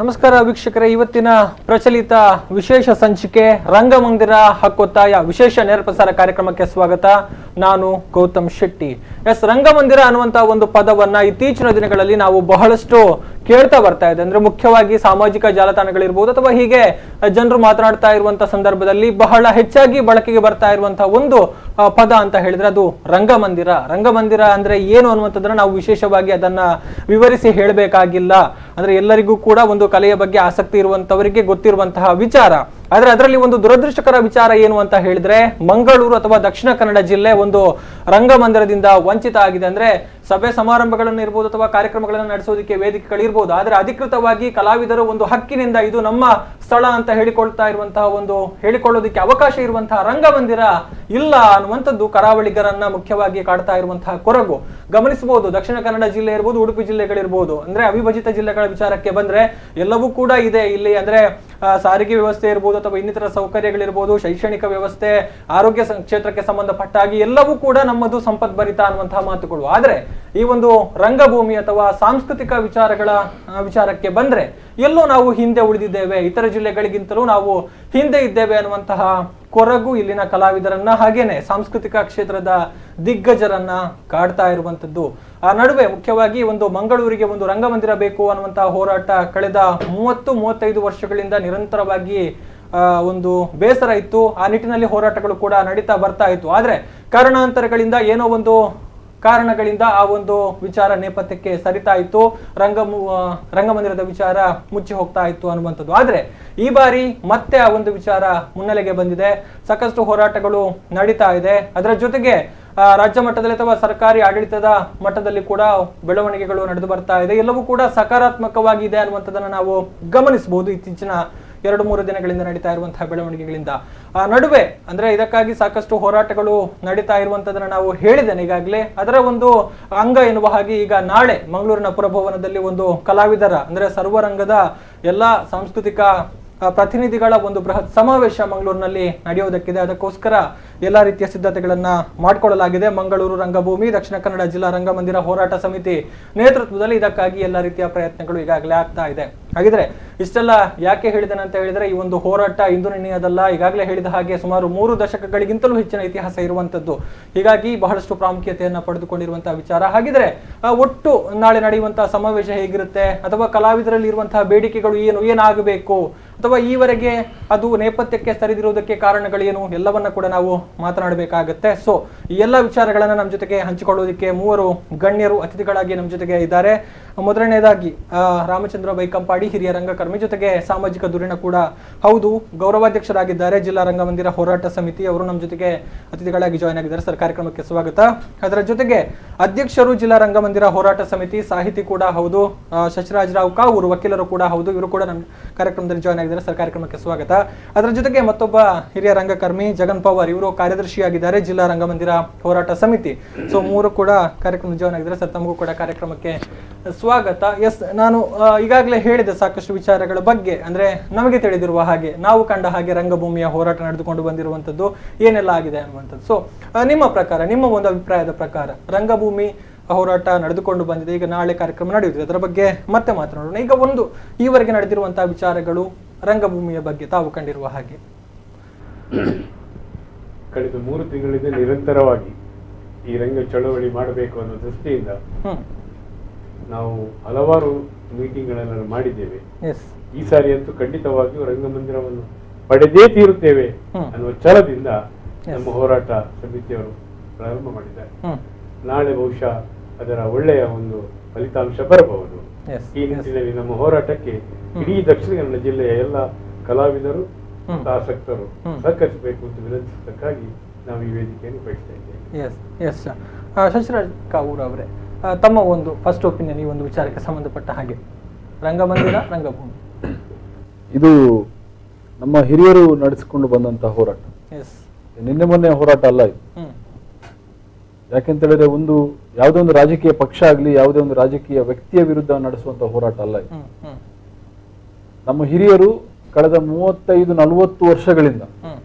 ನಮಸ್ಕಾರ ವೀಕ್ಷಕರೇ, ಇವತ್ತಿನ ಪ್ರಚಲಿತ ವಿಶೇಷ ಸಂಚಿಕೆ ರಂಗಮಂದಿರ ಹಕ್ಕೊತ್ತಾಯ ವಿಶೇಷ ನೇರ ಪ್ರಸಾರ ಕಾರ್ಯಕ್ರಮಕ್ಕೆ ಸ್ವಾಗತ. ನಾನು ಗೌತಮ್ ಶೆಟ್ಟಿ. ರಂಗಮಂದಿರ ಅನ್ನುವಂತಹ ಒಂದು ಪದವನ್ನ ಇತ್ತೀಚಿನ ದಿನಗಳಲ್ಲಿ ನಾವು ಬಹಳಷ್ಟು ಕೇಳ್ತಾ ಬರ್ತಾ ಇದೆ. ಅಂದ್ರೆ ಮುಖ್ಯವಾಗಿ ಸಾಮಾಜಿಕ ಜಾಲತಾಣಗಳಿರ್ಬೋದು ಅಥವಾ ಹೀಗೆ ಜನರು ಮಾತನಾಡ್ತಾ ಇರುವಂತಹ ಸಂದರ್ಭದಲ್ಲಿ ಬಹಳ ಹೆಚ್ಚಾಗಿ ಬಳಕೆಗೆ ಬರ್ತಾ ಇರುವಂತಹ ಒಂದು ಪದ ಅಂತ ಹೇಳಿದ್ರೆ ಅದು ರಂಗಮಂದಿರ. ರಂಗಮಂದಿರ ಅಂದ್ರೆ ಏನು ಅನ್ನುವಂಥದ್ದನ್ನ ನಾವು ವಿಶೇಷವಾಗಿ ಅದನ್ನ ವಿವರಿಸಿ ಹೇಳಬೇಕಾಗಿಲ್ಲ. ಅಂದ್ರೆ ಎಲ್ಲರಿಗೂ ಕೂಡ ಒಂದು ಕಲೆಯ ಬಗ್ಗೆ ಆಸಕ್ತಿ ಇರುವಂತವರಿಗೆ ಗೊತ್ತಿರುವಂತಹ ವಿಚಾರ. ಆದ್ರೆ ಅದರಲ್ಲಿ ಒಂದು ದುರದೃಷ್ಟಕರ ವಿಚಾರ ಏನು ಅಂತ ಹೇಳಿದ್ರೆ, ಮಂಗಳೂರು ಅಥವಾ ದಕ್ಷಿಣ ಕನ್ನಡ ಜಿಲ್ಲೆ ಒಂದು ರಂಗಮಂದಿರದಿಂದ ವಂಚಿತ ಆಗಿದೆ. ಅಂದ್ರೆ ಸಭೆ ಸಮಾರಂಭಗಳನ್ನು ಇರ್ಬೋದು ಅಥವಾ ಕಾರ್ಯಕ್ರಮಗಳನ್ನು ನಡೆಸೋದಕ್ಕೆ ವೇದಿಕೆಗಳಿರ್ಬೋದು, ಆದ್ರೆ ಅಧಿಕೃತವಾಗಿ ಕಲಾವಿದರು ಒಂದು ಹಕ್ಕಿನಿಂದ ಇದು ನಮ್ಮ ಸ್ಥಳ ಅಂತ ಹೇಳಿಕೊಳ್ಳೋದಕ್ಕೆ ಅವಕಾಶ ಇರುವಂತಹ ರಂಗಮಂದಿರ ಇಲ್ಲ ಅನ್ನುವಂಥದ್ದು ಕರಾವಳಿಗರನ್ನ ಮುಖ್ಯವಾಗಿ ಕಾಡ್ತಾ ಇರುವಂತಹ ಕೊರಗು. ಗಮನಿಸಬಹುದು, ದಕ್ಷಿಣ ಕನ್ನಡ ಜಿಲ್ಲೆ ಇರ್ಬೋದು, ಉಡುಪಿ ಜಿಲ್ಲೆಗಳಿರ್ಬೋದು, ಅಂದ್ರೆ ಅವಿಭಜಿತ ಜಿಲ್ಲೆಗಳ ವಿಚಾರಕ್ಕೆ ಬಂದ್ರೆ ಎಲ್ಲವೂ ಕೂಡ ಇದೆ ಇಲ್ಲಿ. ಅಂದ್ರೆ ಸಾರಿಗೆ ವ್ಯವಸ್ಥೆ ಇರ್ಬೋದು ಅಥವಾ ಇನ್ನಿತರ ಸೌಕರ್ಯಗಳಿರ್ಬೋದು, ಶೈಕ್ಷಣಿಕ ವ್ಯವಸ್ಥೆ, ಆರೋಗ್ಯ ಕ್ಷೇತ್ರಕ್ಕೆ ಸಂಬಂಧಪಟ್ಟ ಹಾಗೆ ಎಲ್ಲವೂ ಕೂಡ ನಮ್ಮದು ಸಂಪದ್ಭರಿತ ಅನ್ನುವಂತಹ ಮಾತುಗಳು. ಆದ್ರೆ ಈ ಒಂದು ರಂಗಭೂಮಿ ಅಥವಾ ಸಾಂಸ್ಕೃತಿಕ ವಿಚಾರಕ್ಕೆ ಬಂದ್ರೆ ಎಲ್ಲೋ ನಾವು ಹಿಂದೆ ಉಳಿದಿದ್ದೇವೆ, ಇತರ ಜಿಲ್ಲೆಗಳಿಗಿಂತಲೂ ನಾವು ಹಿಂದೆ ಇದ್ದೇವೆ ಅನ್ನುವಂತಹ ಕೊರಗು ಇಲ್ಲಿನ ಕಲಾವಿದರನ್ನ ಹಾಗೇನೆ ಸಾಂಸ್ಕೃತಿಕ ಕ್ಷೇತ್ರದ ದಿಗ್ಗಜರನ್ನ ಕಾಡ್ತಾ ಇರುವಂತದ್ದು. ಆ ನಡುವೆ ಮುಖ್ಯವಾಗಿ ಒಂದು ಮಂಗಳೂರಿಗೆ ಒಂದು ರಂಗಮಂದಿರ ಬೇಕು ಅನ್ನುವಂತಹ ಹೋರಾಟ ಕಳೆದ 30-35 ವರ್ಷಗಳಿಂದ ನಿರಂತರವಾಗಿ ಒಂದು ಬೇಸರ ಇತ್ತು. ಆ ನಿಟ್ಟಿನಲ್ಲಿ ಹೋರಾಟಗಳು ಕೂಡ ನಡೀತಾ ಬರ್ತಾ ಇತ್ತು. ಆದ್ರೆ ಕಾರಣಾಂತರಗಳಿಂದ ಏನೋ ಒಂದು ಕಾರಣಗಳಿಂದ ಆ ಒಂದು ವಿಚಾರ ನೇಪಥ್ಯಕ್ಕೆ ಸರಿತಾ ಇತ್ತು, ರಂಗಮಂದಿರದ ವಿಚಾರ ಮುಚ್ಚಿ ಹೋಗ್ತಾ ಇತ್ತು ಅನ್ನುವಂಥದ್ದು. ಆದ್ರೆ ಈ ಬಾರಿ ಮತ್ತೆ ಆ ಒಂದು ವಿಚಾರ ಮುನ್ನೆಲೆಗೆ ಬಂದಿದೆ. ಸಾಕಷ್ಟು ಹೋರಾಟಗಳು ನಡೀತಾ ಇದೆ. ಅದರ ಜೊತೆಗೆ ರಾಜ್ಯ ಮಟ್ಟದಲ್ಲಿ ಅಥವಾ ಸರ್ಕಾರಿ ಆಡಳಿತದ ಮಟ್ಟದಲ್ಲಿ ಕೂಡ ಬೆಳವಣಿಗೆಗಳು ನಡೆದು ಬರ್ತಾ ಇದೆ. ಎಲ್ಲವೂ ಕೂಡ ಸಕಾರಾತ್ಮಕವಾಗಿದೆ ಅನ್ನುವಂಥದ್ದನ್ನ ನಾವು ಗಮನಿಸಬಹುದು ಇತ್ತೀಚಿನ 2-3 ದಿನಗಳಿಂದ ನಡೀತಾ ಇರುವಂತಹ ಬೆಳವಣಿಗೆಗಳಿಂದ. ಆ ನಡುವೆ ಅಂದ್ರೆ ಇದಕ್ಕಾಗಿ ಸಾಕಷ್ಟು ಹೋರಾಟಗಳು ನಡೀತಾ ಇರುವಂತದನ್ನ ನಾವು ಹೇಳಿದ್ದೇನೆ ಈಗಾಗಲೇ. ಅದರ ಒಂದು ಅಂಗ ಎನ್ನುವ ಹಾಗೆ ಈಗ ನಾಳೆ ಮಂಗಳೂರಿನ ಪುರಭವನದಲ್ಲಿ ಒಂದು ಕಲಾವಿದರ ಅಂದ್ರೆ ಸರ್ವರಂಗದ ಎಲ್ಲಾ ಸಾಂಸ್ಕೃತಿಕ ಪ್ರತಿನಿಧಿಗಳ ಒಂದು ಬೃಹತ್ ಸಮಾವೇಶ ಮಂಗಳೂರಿನಲ್ಲಿ ನಡೆಯೋದಕ್ಕಿದೆ. ಅದಕ್ಕೋಸ್ಕರ ಎಲ್ಲಾ ರೀತಿಯ ಸಿದ್ಧತೆಗಳನ್ನ ಮಾಡಿಕೊಳ್ಳಲಾಗಿದೆ. ಮಂಗಳೂರು ರಂಗಭೂಮಿ ದಕ್ಷಿಣ ಕನ್ನಡ ಜಿಲ್ಲಾ ರಂಗಮಂದಿರ ಹೋರಾಟ ಸಮಿತಿ ನೇತೃತ್ವದಲ್ಲಿ ಇದಕ್ಕಾಗಿ ಎಲ್ಲಾ ರೀತಿಯ ಪ್ರಯತ್ನಗಳು ಈಗಾಗಲೇ ಆಗ್ತಾ ಇದೆ. ಹಾಗಿದ್ರೆ ಇಷ್ಟೆಲ್ಲ ಯಾಕೆ ಹೇಳಿದ್ದೇನೆ ಅಂತ ಹೇಳಿದ್ರೆ, ಈ ಒಂದು ಹೋರಾಟ ಇಂದು ನಿನ್ನೆಯದಲ್ಲ. ಈಗಾಗಲೇ ಹೇಳಿದ ಹಾಗೆ ಸುಮಾರು 3 ದಶಕಗಳಿಗಿಂತಲೂ ಹೆಚ್ಚಿನ ಇತಿಹಾಸ ಇರುವಂತದ್ದು. ಹೀಗಾಗಿ ಬಹಳಷ್ಟು ಪ್ರಾಮುಖ್ಯತೆಯನ್ನ ಪಡೆದುಕೊಂಡಿರುವಂತಹ ವಿಚಾರ. ಹಾಗಿದ್ರೆ ಒಟ್ಟು ನಾಳೆ ನಡೆಯುವಂತಹ ಸಮಾವೇಶ ಹೇಗಿರುತ್ತೆ ಅಥವಾ ಕಲಾವಿದರಲ್ಲಿ ಇರುವಂತಹ ಬೇಡಿಕೆಗಳು ಏನಾಗಬೇಕು ಅಥವಾ ಈವರೆಗೆ ಅದು ನೇಪಥ್ಯಕ್ಕೆ ಸರಿದಿರುವುದಕ್ಕೆ ಕಾರಣಗಳೇನು ಎಲ್ಲವನ್ನ ಕೂಡ ನಾವು ಮಾತನಾಡಬೇಕಾಗತ್ತೆ. ಸೊ ಈ ಎಲ್ಲ ವಿಚಾರಗಳನ್ನ ನಮ್ಮ ಜೊತೆಗೆ ಹಂಚಿಕೊಳ್ಳುವುದಕ್ಕೆ 3 ಗಣ್ಯರು ಅತಿಥಿಗಳಾಗಿ ನಮ್ಮ ಜೊತೆಗೆ ಇದ್ದಾರೆ. ಮೊದಲನೇದಾಗಿ ರಾಮಚಂದ್ರ ಬೈಕಂಪಾಡಿ, ಹಿರಿಯ ರಂಗಕರ್ಮಿ, ಜೊತೆಗೆ ಸಾಮಾಜಿಕ ಧುರೀಣ ಕೂಡ ಹೌದು, ಗೌರವಾಧ್ಯಕ್ಷರಾಗಿದ್ದಾರೆ ಜಿಲ್ಲಾ ರಂಗಮಂದಿರ ಹೋರಾಟ ಸಮಿತಿ. ಅವರು ನಮ್ಮ ಜೊತೆಗೆ ಅತಿಥಿಗಳಾಗಿ ಜಾಯ್ನ್ ಆಗಿದ್ದಾರೆ. ಸರ್, ಕಾರ್ಯಕ್ರಮಕ್ಕೆ ಸ್ವಾಗತ. ಅದರ ಜೊತೆಗೆ ಅಧ್ಯಕ್ಷರು ಜಿಲ್ಲಾ ರಂಗಮಂದಿರ ಹೋರಾಟ ಸಮಿತಿ, ಸಾಹಿತಿ ಕೂಡ ಹೌದು, ಶಶಿರಾಜರಾವ್ ಕಾವೂರು, ವಕೀಲರು ಕೂಡ ಹೌದು. ಇವರು ಕೂಡ ನಮ್ಮ ಕಾರ್ಯಕ್ರಮದಲ್ಲಿ ಜಾಯ್ನ್ ಆಗಿದ್ದಾರೆ. ಸರ್, ಕಾರ್ಯಕ್ರಮಕ್ಕೆ ಸ್ವಾಗತ. ಅದರ ಜೊತೆಗೆ ಮತ್ತೊಬ್ಬ ಹಿರಿಯ ರಂಗಕರ್ಮಿ ಜಗನ್ ಪವಾರ್, ಇವರು ಕಾರ್ಯದರ್ಶಿಯಾಗಿದ್ದಾರೆ ಜಿಲ್ಲಾ ರಂಗಮಂದಿರ ಹೋರಾಟ ಸಮಿತಿ. ಸೊ 3 ಕೂಡ ಕಾರ್ಯಕ್ರಮ ಜಾಯ್ನ್ ಆಗಿದ್ದಾರೆ. ಸರ್, ತಮಗೂ ಕೂಡ ಕಾರ್ಯಕ್ರಮಕ್ಕೆ ಸ್ವಾಗತ. ಎಸ್, ನಾನು ಈಗಾಗಲೇ ಹೇಳಿದೆ ಸಾಕಷ್ಟು ವಿಚಾರಗಳ ಬಗ್ಗೆ. ಅಂದ್ರೆ ನಮಗೆ ತಿಳಿದಿರುವ ಹಾಗೆ, ನಾವು ಕಂಡ ಹಾಗೆ ರಂಗಭೂಮಿಯ ಹೋರಾಟ ನಡೆದುಕೊಂಡು ಬಂದಿರುವಂತದ್ದು ಏನೆಲ್ಲ ಆಗಿದೆ ಅನ್ನುವಂಥದ್ದು. ಸೊ ನಿಮ್ಮ ಪ್ರಕಾರ, ನಿಮ್ಮ ಒಂದು ಅಭಿಪ್ರಾಯದ ಪ್ರಕಾರ ರಂಗಭೂಮಿ ಹೋರಾಟ ನಡೆದುಕೊಂಡು ಬಂದಿದೆ. ಈಗ ನಾಳೆ ಕಾರ್ಯಕ್ರಮ ನಡೆಯುತ್ತಿದೆ, ಅದರ ಬಗ್ಗೆ ಮತ್ತೆ ಮಾತನಾಡೋಣ. ಈಗ ಒಂದು ಈವರೆಗೆ ನಡೆದಿರುವಂತಹ ವಿಚಾರಗಳು ರಂಗಭೂಮಿಯ ಬಗ್ಗೆ ತಾವು ಕಂಡಿರುವ ಹಾಗೆ. ಕಳೆದ 3 ತಿಂಗಳಿಂದ ನಿರಂತರವಾಗಿ ಈ ರಂಗ ಚಳವಳಿ ಮಾಡಬೇಕು ಅನ್ನೋ ದೃಷ್ಟಿಯಿಂದ ನಾವು ಹಲವಾರು ಮೀಟಿಂಗ್ಗಳನ್ನು ಮಾಡಿದ್ದೇವೆ. ಈ ಸಾರಿ ಅಂತೂ ಖಂಡಿತವಾಗಿಯೂ ರಂಗಮಂದಿರವನ್ನು ಪಡೆದೇ ತೀರುತ್ತೇವೆ ಅನ್ನುವ ಛಲದಿಂದ ನಮ್ಮ ಹೋರಾಟ ಸಮಿತಿಯವರು ಪ್ರಾರಂಭ ಮಾಡಿದ್ದಾರೆ. ನಾಳೆ ಬಹುಶಃ ಅದರ ಒಳ್ಳೆಯ ಒಂದು ಫಲಿತಾಂಶ ಬರಬಹುದು. ಈ ನಿಟ್ಟಿನಲ್ಲಿ ನಮ್ಮ ಹೋರಾಟಕ್ಕೆ ಇಡೀ ದಕ್ಷಿಣ ಕನ್ನಡ ಜಿಲ್ಲೆಯ ಎಲ್ಲ ಕಲಾವಿದರು, ಆಸಕ್ತರು ಸಹಕರಿಸಬೇಕು ಅಂತ ವಿನಂತಿಸಕ್ಕಾಗಿ ನಾವು ಈ ವೇದಿಕೆಯನ್ನು ಬಯಸ್ತಾ ಇದ್ದೇವೆ. ಶಶಿರಾಜ್ ಕಾವೂರು ಅವರೇ, ತಮ್ಮ ಒಂದು ಫಸ್ಟ್ ಒಪಿನಿಯನ್ ಈ ಒಂದು ವಿಚಾರಕ್ಕೆ ಸಂಬಂಧಪಟ್ಟ ಹಾಗೆ, ರಂಗಮಂದಿರ ರಂಗಭೂಮಿ ಇದು ನಮ್ಮ ಹಿರಿಯರು ನಡೆಸಿಕೊಂಡು ಬಂದಂತಹ ಹೋರಾಟ. ನಿನ್ನೆ ಮೊನ್ನೆ ಹೋರಾಟ ಅಲ್ಲ ಇದು. ಯಾಕೆಂತ ಹೇಳಿದ್ರೆ ಯಾವುದೇ ಒಂದು ರಾಜಕೀಯ ಪಕ್ಷ ಆಗ್ಲಿ, ಯಾವುದೇ ಒಂದು ರಾಜಕೀಯ ವ್ಯಕ್ತಿಯ ವಿರುದ್ಧ ನಡೆಸುವಂತ ಹೋರಾಟ ಅಲ್ಲ ಇದು. ನಮ್ಮ ಹಿರಿಯರು ಕಳೆದ 35-40 ವರ್ಷಗಳಿಂದ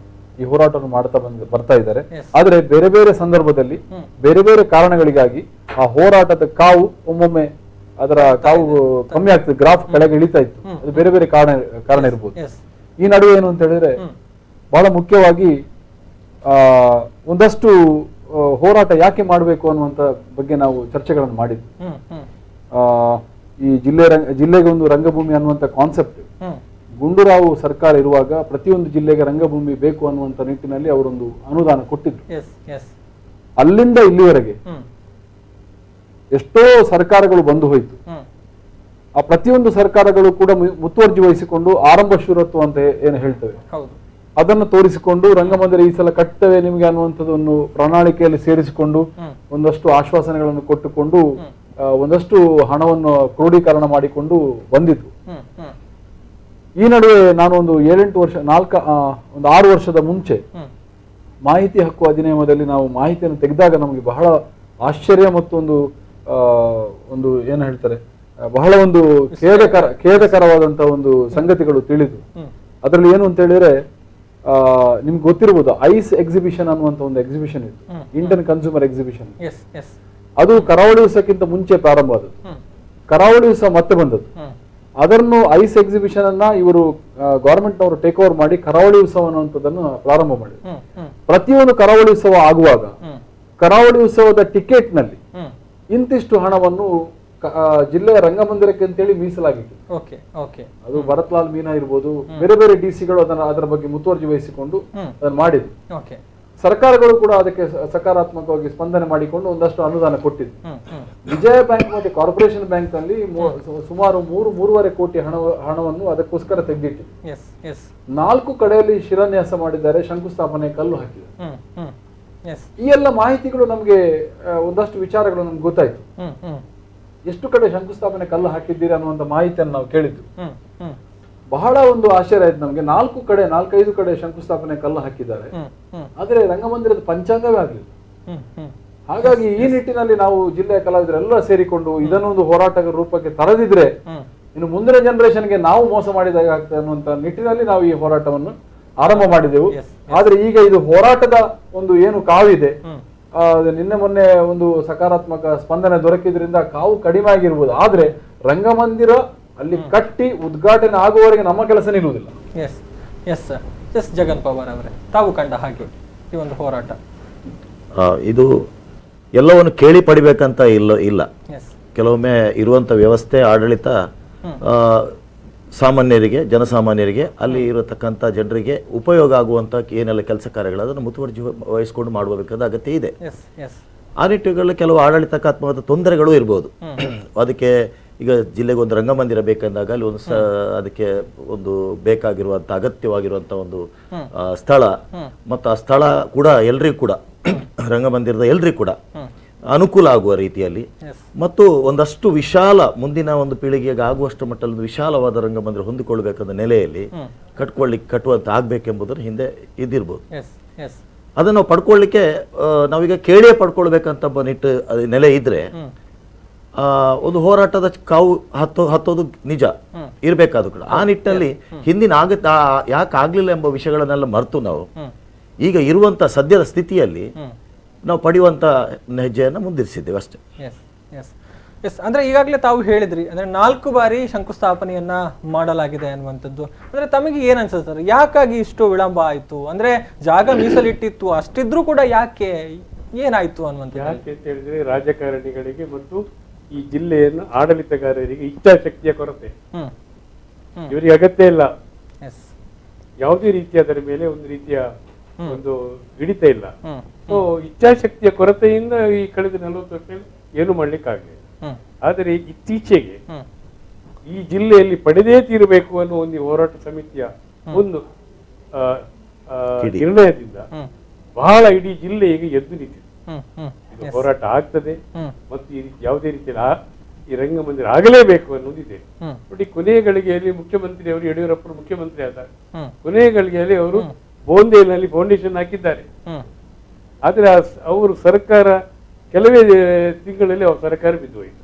ಈ ಹೋರಾಟವನ್ನು ಮಾಡ್ತಾ ಬರ್ತಾ ಇದ್ದಾರೆ. ಆದ್ರೆ ಬೇರೆ ಬೇರೆ ಸಂದರ್ಭದಲ್ಲಿ ಬೇರೆ ಬೇರೆ ಕಾರಣಗಳಿಗಾಗಿ ಆ ಹೋರಾಟದ ಕಾವು ಒಮ್ಮೊಮ್ಮೆ ಅದರ ಕಾವು ಕಮ್ಮಿ ಆಗ್ತದೆ, ಗ್ರಾಫ್ ಕೆಳಗೆ ಇಳಿತಾ ಇತ್ತು. ಅದು ಬೇರೆ ಬೇರೆ ಕಾರಣ ಇರ್ಬೋದು. ಈ ನಡುವೆ ಏನು ಅಂತ ಹೇಳಿದ್ರೆ ಬಹಳ ಮುಖ್ಯವಾಗಿ ಒಂದಷ್ಟು ಹೋರಾಟ ಯಾಕೆ ಮಾಡಬೇಕು ಅನ್ನುವಂತ ಬಗ್ಗೆ ನಾವು ಚರ್ಚೆಗಳನ್ನು ಮಾಡಿದ್ವಿ. ಈ ಜಿಲ್ಲೆಗೆ ಒಂದು ರಂಗಭೂಮಿ ಅನ್ನುವಂತ ಕಾನ್ಸೆಪ್ಟ್ ಗುಂಡೂರಾವ್ ಸರ್ಕಾರ ಇರುವಾಗ ಪ್ರತಿಯೊಂದು ಜಿಲ್ಲೆಗೆ ರಂಗಭೂಮಿ ಬೇಕು ಅನ್ನುವಂತ ನಿಟ್ಟಿನಲ್ಲಿ ಅವರೊಂದು ಅನುದಾನ ಕೊಟ್ಟಿದ್ರು. ಅಲ್ಲಿಂದ ಇಲ್ಲಿವರೆಗೆ ಎಷ್ಟೋ ಸರ್ಕಾರಗಳು ಬಂದು ಹೋಯ್ತು. ಆ ಪ್ರತಿಯೊಂದು ಸರ್ಕಾರಗಳು ಕೂಡ ಮುತುವರ್ಜಿ ವಹಿಸಿಕೊಂಡು ಆರಂಭ ಶೂರತ್ವ ಅಂತ ಏನು ಹೇಳ್ತೇವೆ ಅದನ್ನು ತೋರಿಸಿಕೊಂಡು ರಂಗಮಂದಿರ ಈ ಸಲ ಕಟ್ತೇವೆ ನಿಮ್ಗೆ ಅನ್ನುವಂಥದ್ದನ್ನು ಪ್ರಣಾಳಿಕೆಯಲ್ಲಿ ಸೇರಿಸಿಕೊಂಡು ಒಂದಷ್ಟು ಆಶ್ವಾಸನೆಗಳನ್ನು ಕೊಟ್ಟುಕೊಂಡು ಒಂದಷ್ಟು ಹಣವನ್ನು ಕ್ರೋಢೀಕರಣ ಮಾಡಿಕೊಂಡು ಬಂದಿತ್ತು. ಈ ನಡುವೆ ನಾನು ಒಂದು 7-8 ವರ್ಷ ಒಂದು 6 ವರ್ಷದ ಮುಂಚೆ ಮಾಹಿತಿ ಹಕ್ಕು ಅಧಿನಿಯಮದಲ್ಲಿ ನಾವು ಮಾಹಿತಿಯನ್ನು ತೆಗೆದಾಗ ನಮಗೆ ಬಹಳ ಆಶ್ಚರ್ಯ ಮತ್ತು ಒಂದು ಏನು ಹೇಳ್ತಾರೆ ಬಹಳ ಒಂದು ಖೇದಕರವಾದಂತಹ ಒಂದು ಸಂಗತಿಗಳು ತಿಳಿದು. ಅದರಲ್ಲಿ ಏನು ಅಂತ ಹೇಳಿದ್ರೆ ನಿಮ್ಗೆ ಗೊತ್ತಿರಬಹುದು ಐಸ್ ಎಕ್ಸಿಬಿಷನ್ ಅನ್ನುವಂತ ಒಂದು ಎಕ್ಸಿಬಿಷನ್ ಇತ್ತು, ಇಂಡಿಯನ್ ಕನ್ಸ್ಯೂಮರ್ ಎಕ್ಸಿಬಿಷನ್. ಅದು ಕರಾವಳಿ ಉತ್ಸವಕ್ಕಿಂತ ಮುಂಚೆ ಪ್ರಾರಂಭ ಆದದ್ದು. ಕರಾವಳಿ ಉತ್ಸವ ಮತ್ತೆ ಬಂದದ್ದು. ಅದನ್ನು ಐಸ್ ಎಕ್ಸಿಬಿಷನ್ ಅನ್ನ ಇವರು ಗವರ್ಮೆಂಟ್ ನವರು ಟೇಕ್ ಓವರ್ ಮಾಡಿ ಕರಾವಳಿ ಉತ್ಸವ ಅನ್ನುವಂಥದ್ದನ್ನು ಪ್ರಾರಂಭ ಮಾಡಿದ್ರು. ಪ್ರತಿಯೊಂದು ಕರಾವಳಿ ಉತ್ಸವ ಆಗುವಾಗ ಕರಾವಳಿ ಉತ್ಸವದ ಟಿಕೆಟ್ ನಲ್ಲಿ ಇಂತಿಷ್ಟು ಹಣವನ್ನು ಜಿಲ್ಲೆಯ ರಂಗಮಂದಿರಕ್ಕೆ ಅಂತೇಳಿ ಮೀಸಲಾಗಿತ್ತು. ಅದು ಭರತ್ಲಾಲ್ ಮೀನಾ ಇರ್ಬೋದು, ಬೇರೆ ಬೇರೆ ಡಿಸಿಗಳು ಅದರ ಬಗ್ಗೆ ಮುತುವರ್ಜಿ ವಹಿಸಿಕೊಂಡು ಅದನ್ನು ಮಾಡಿದ್ರು. ಸರ್ಕಾರಗಳು ಕೂಡ ಅದಕ್ಕೆ ಸಕಾರಾತ್ಮಕವಾಗಿ ಸ್ಪಂದನೆ ಮಾಡಿಕೊಂಡು ಒಂದಷ್ಟು ಅನುದಾನ ಕೊಟ್ಟಿದ್ರು. ವಿಜಯ ಬ್ಯಾಂಕ್ ಮತ್ತೆ ಕಾರ್ಪೊರೇಷನ್ ಬ್ಯಾಂಕ್ ನಲ್ಲಿ ಸುಮಾರು 3.5 ಕೋಟಿ ಹಣವನ್ನು ಅದಕ್ಕೋಸ್ಕರ ತೆಗೆದಿಟ್ಟಿದೆ. 4 ಕಡೆಯಲ್ಲಿ ಶಿಲಾನ್ಯಾಸ ಮಾಡಿದ್ದಾರೆ, ಶಂಕುಸ್ಥಾಪನೆ ಕಲ್ಲು ಹಾಕಿದ್ದಾರೆ. ಈ ಎಲ್ಲ ಮಾಹಿತಿಗಳು ನಮ್ಗೆ ಒಂದಷ್ಟು ವಿಚಾರಗಳು ನಮ್ಗೆ ಗೊತ್ತಾಯ್ತು. ಎಷ್ಟು ಕಡೆ ಶಂಕುಸ್ಥಾಪನೆ ಕಲ್ಲು ಹಾಕಿದ್ದೀರಿ ಅನ್ನುವಂತ ಮಾಹಿತಿಯನ್ನು ನಾವು ಕೇಳಿದ್ವಿ. ಬಹಳ ಒಂದು ಆಶ್ಚರ್ಯ ಆಯ್ತು ನಮ್ಗೆ. 4-5 ಕಡೆ ಶಂಕುಸ್ಥಾಪನೆ ಕಲ್ಲು ಹಾಕಿದ್ದಾರೆ, ಆದ್ರೆ ರಂಗಮಂದಿರದ ಪಂಚಾಂಗವೇ ಆಗ್ಲಿಲ್ಲ. ಹಾಗಾಗಿ ಈ ನಿಟ್ಟಿನಲ್ಲಿ ನಾವು ಜಿಲ್ಲೆಯ ಕಲಾವಿದರೆಲ್ಲ ಸೇರಿಕೊಂಡು ಇದನ್ನೊಂದು ಹೋರಾಟದ ರೂಪಕ್ಕೆ ತರದಿದ್ರೆ ಇನ್ನು ಮುಂದಿನ ಜನರೇಷನ್ಗೆ ನಾವು ಮೋಸ ಮಾಡಿದಾಗ ಆಗ್ತದೆ ಅನ್ನುವಂತ ನಿಟ್ಟಿನಲ್ಲಿ ನಾವು ಈ ಹೋರಾಟವನ್ನು ಆರಂಭ ಮಾಡಿದೆವು. ಆದ್ರೆ ಈಗ ಇದು ಹೋರಾಟದ ಒಂದು ಏನು ಕಾವಿದೆ, ನಿನ್ನೆ ಮೊನ್ನೆ ಒಂದು ಸಕಾರಾತ್ಮಕ ಸ್ಪಂದನೆ ದೊರಕಿದ್ರಿಂದ ಕಾವು ಕಡಿಮೆ ಆಗಿರ್ಬೋದು. ಆದ್ರೆ ರಂಗಮಂದಿರ ಅಲ್ಲಿ ಕಟ್ಟಿ ಉದ್ಘಾಟನೆ ಆಗುವವರೆಗೆ ನಮ್ಮ ಕೆಲಸ ನಿಲ್ಲುವುದಿಲ್ಲ. ಜಗನ್ ಪವಾರ್ ಅವರೇ, ತಾವು ಕಂಡ ಹಾಗೆ ಈ ಒಂದು ಹೋರಾಟ ಇದು ಎಲ್ಲವನ್ನು ಕೇಳಿ ಪಡಿಬೇಕಂತ ಇಲ್ಲ. ಕೆಲವೊಮ್ಮೆ ಇರುವಂತ ವ್ಯವಸ್ಥೆ ಆಡಳಿತ ಸಾಮಾನ್ಯರಿಗೆ, ಜನಸಾಮಾನ್ಯರಿಗೆ, ಅಲ್ಲಿ ಇರತಕ್ಕಂಥ ಜನರಿಗೆ ಉಪಯೋಗ ಆಗುವಂತ ಏನೆಲ್ಲ ಕೆಲಸ ಕಾರ್ಯಗಳು ಅದನ್ನು ಮುತುವರ್ಜಿ ವಹಿಸಿಕೊಂಡು ಮಾಡಬೇಕಾದ ಅಗತ್ಯ ಇದೆ. ಆ ನಿಟ್ಟಿನಲ್ಲಿ ಕೆಲವು ಆಡಳಿತಾತ್ಮಕ ತೊಂದರೆಗಳು ಇರ್ಬೋದು. ಅದಕ್ಕೆ ಈಗ ಜಿಲ್ಲೆಗೆ ಒಂದು ರಂಗಮಂದಿರ ಬೇಕಂದಾಗ ಅಲ್ಲಿ ಅದಕ್ಕೆ ಒಂದು ಬೇಕಾಗಿರುವಂತ ಅಗತ್ಯವಾಗಿರುವಂತ ಒಂದು ಸ್ಥಳ ಮತ್ತು ಆ ಸ್ಥಳ ಕೂಡ ಎಲ್ರಿಗೂ ಕೂಡ ರಂಗಮಂದಿರದ ಎಲ್ರಿಗೂ ಕೂಡ ಅನುಕೂಲ ಆಗುವ ರೀತಿಯಲ್ಲಿ ಮತ್ತು ಒಂದಷ್ಟು ವಿಶಾಲ ಮುಂದಿನ ಒಂದು ಪೀಳಿಗೆಗೆ ಆಗುವಷ್ಟು ಮಟ್ಟದಲ್ಲಿ ವಿಶಾಲವಾದ ರಂಗಮಂದಿರ ಹೊಂದಿಕೊಳ್ಳಬೇಕಾದ ನೆಲೆಯಲ್ಲಿ ಕಟ್ಟುವಂತ ಆಗ್ಬೇಕೆಂಬುದನ್ನು ಹಿಂದೆ ಇದ್ದಿರ್ಬೋದು. ಅದನ್ನು ನಾವು ಪಡ್ಕೊಳ್ಳಿಕ್ಕೆ ನಾವೀಗ ಕೇಳಿಯೇ ಪಡ್ಕೊಳ್ಬೇಕಂತ ನೆಲೆ ಇದ್ರೆ ಒಂದು ಹೋರಾಟದ ಕಾವು ಹತ್ತೋದು ನಿಜ ಇರ್ಬೇಕಾದ್ರು ಕೂಡ. ಆ ನಿಟ್ಟಿನಲ್ಲಿ ಹಿಂದಿನ ಯಾಕೆ ಆಗ್ಲಿಲ್ಲ ಎಂಬ ವಿಷಯಗಳನ್ನೆಲ್ಲ ಮರೆತು ನಾವು ಈಗ ಇರುವಂತ ಸದ್ಯದ ಸ್ಥಿತಿಯಲ್ಲಿ ನಾವು ಪಡೆಯುವಂತ ಹೆಜ್ಜೆಯನ್ನು ಮುಂದಿರಿಸಿದ್ದೇವೆ ಅಷ್ಟೇ. ಅಂದ್ರೆ ಈಗಾಗಲೇ ತಾವು ಹೇಳಿದ್ರಿ, ಅಂದ್ರೆ 4 ಬಾರಿ ಶಂಕುಸ್ಥಾಪನೆಯನ್ನ ಮಾಡಲಾಗಿದೆ ಅನ್ನುವಂಥದ್ದು. ಅಂದ್ರೆ ತಮಗೆ ಏನ್ ಅನ್ಸುತ್ತೆ, ಯಾಕಾಗಿ ಇಷ್ಟು ವಿಳಂಬ ಆಯ್ತು? ಅಂದ್ರೆ ಜಾಗ ಮೀಸಲಿಟ್ಟಿತ್ತು, ಅಷ್ಟಿದ್ರೂ ಕೂಡ ಯಾಕೆ ಏನಾಯ್ತು ಅನ್ನುವಂಥದ್ದು? ಯಾಕೆ ಅಂತ ಹೇಳಿದ್ರೆ ರಾಜಕಾರಣಿಗಳಿಗೆ ಮತ್ತು ಈ ಜಿಲ್ಲೆಯನ್ನು ಆಡಳಿತಗಾರರಿಗೆ ಇಚ್ಛಾಶಕ್ತಿಯ ಕೊರತೆ. ಇವರಿಗೆ ಅಗತ್ಯ ಇಲ್ಲ, ಯಾವುದೇ ರೀತಿಯಾದರ ಮೇಲೆ ಒಂದು ರೀತಿಯ ಒಂದು ಹಿಡಿತ ಇಲ್ಲ. ಸೊ ಇಚ್ಛಾಶಕ್ತಿಯ ಕೊರತೆಯಿಂದ ಈ ಕಳೆದ 40 ವರ್ಷ ಏನು ಮಾಡ್ಲಿಕ್ಕಾಗಲಿಲ್ಲ. ಆದರೆ ಇತ್ತೀಚೆಗೆ ಈ ಜಿಲ್ಲೆಯಲ್ಲಿ ಪಡೆದೇ ತೀರಬೇಕು ಅನ್ನೋ ಒಂದು ಹೋರಾಟ ಸಮಿತಿಯ ಒಂದು ನಿರ್ಣಯದಿಂದ ಬಹಳ ಇಡೀ ಜಿಲ್ಲೆ ಈಗ ಎದ್ದು ನಿಂತಿದೆ. ಇದು ಹೋರಾಟ ಆಗ್ತದೆ ಮತ್ತು ಈ ರೀತಿ ಯಾವುದೇ ರೀತಿಯಲ್ಲಿ ಈ ರಂಗಮಂದಿರ ಆಗಲೇಬೇಕು ಅನ್ನೋದಿದೆ. ನೋಡಿ, ಕೊನೆಯ ಗಳಿಗೆಯಲ್ಲಿ ಮುಖ್ಯಮಂತ್ರಿ ಅವರು ಯಡಿಯೂರಪ್ಪರು ಮುಖ್ಯಮಂತ್ರಿ ಆದಾಗ ಕೊನೆಯ ಗಳಿಗೆಯಲ್ಲಿ ಅವರು ಬೋಂದೇನಲ್ಲಿ ಫೌಂಡೇಶನ್ ಹಾಕಿದ್ದಾರೆ. ಆದ್ರೆ ಅವರು ಸರ್ಕಾರ ಕೆಲವೇ ತಿಂಗಳಲ್ಲಿ ಅವ್ರ ಸರ್ಕಾರ ಬಿದ್ದು ಹೋಯಿತು.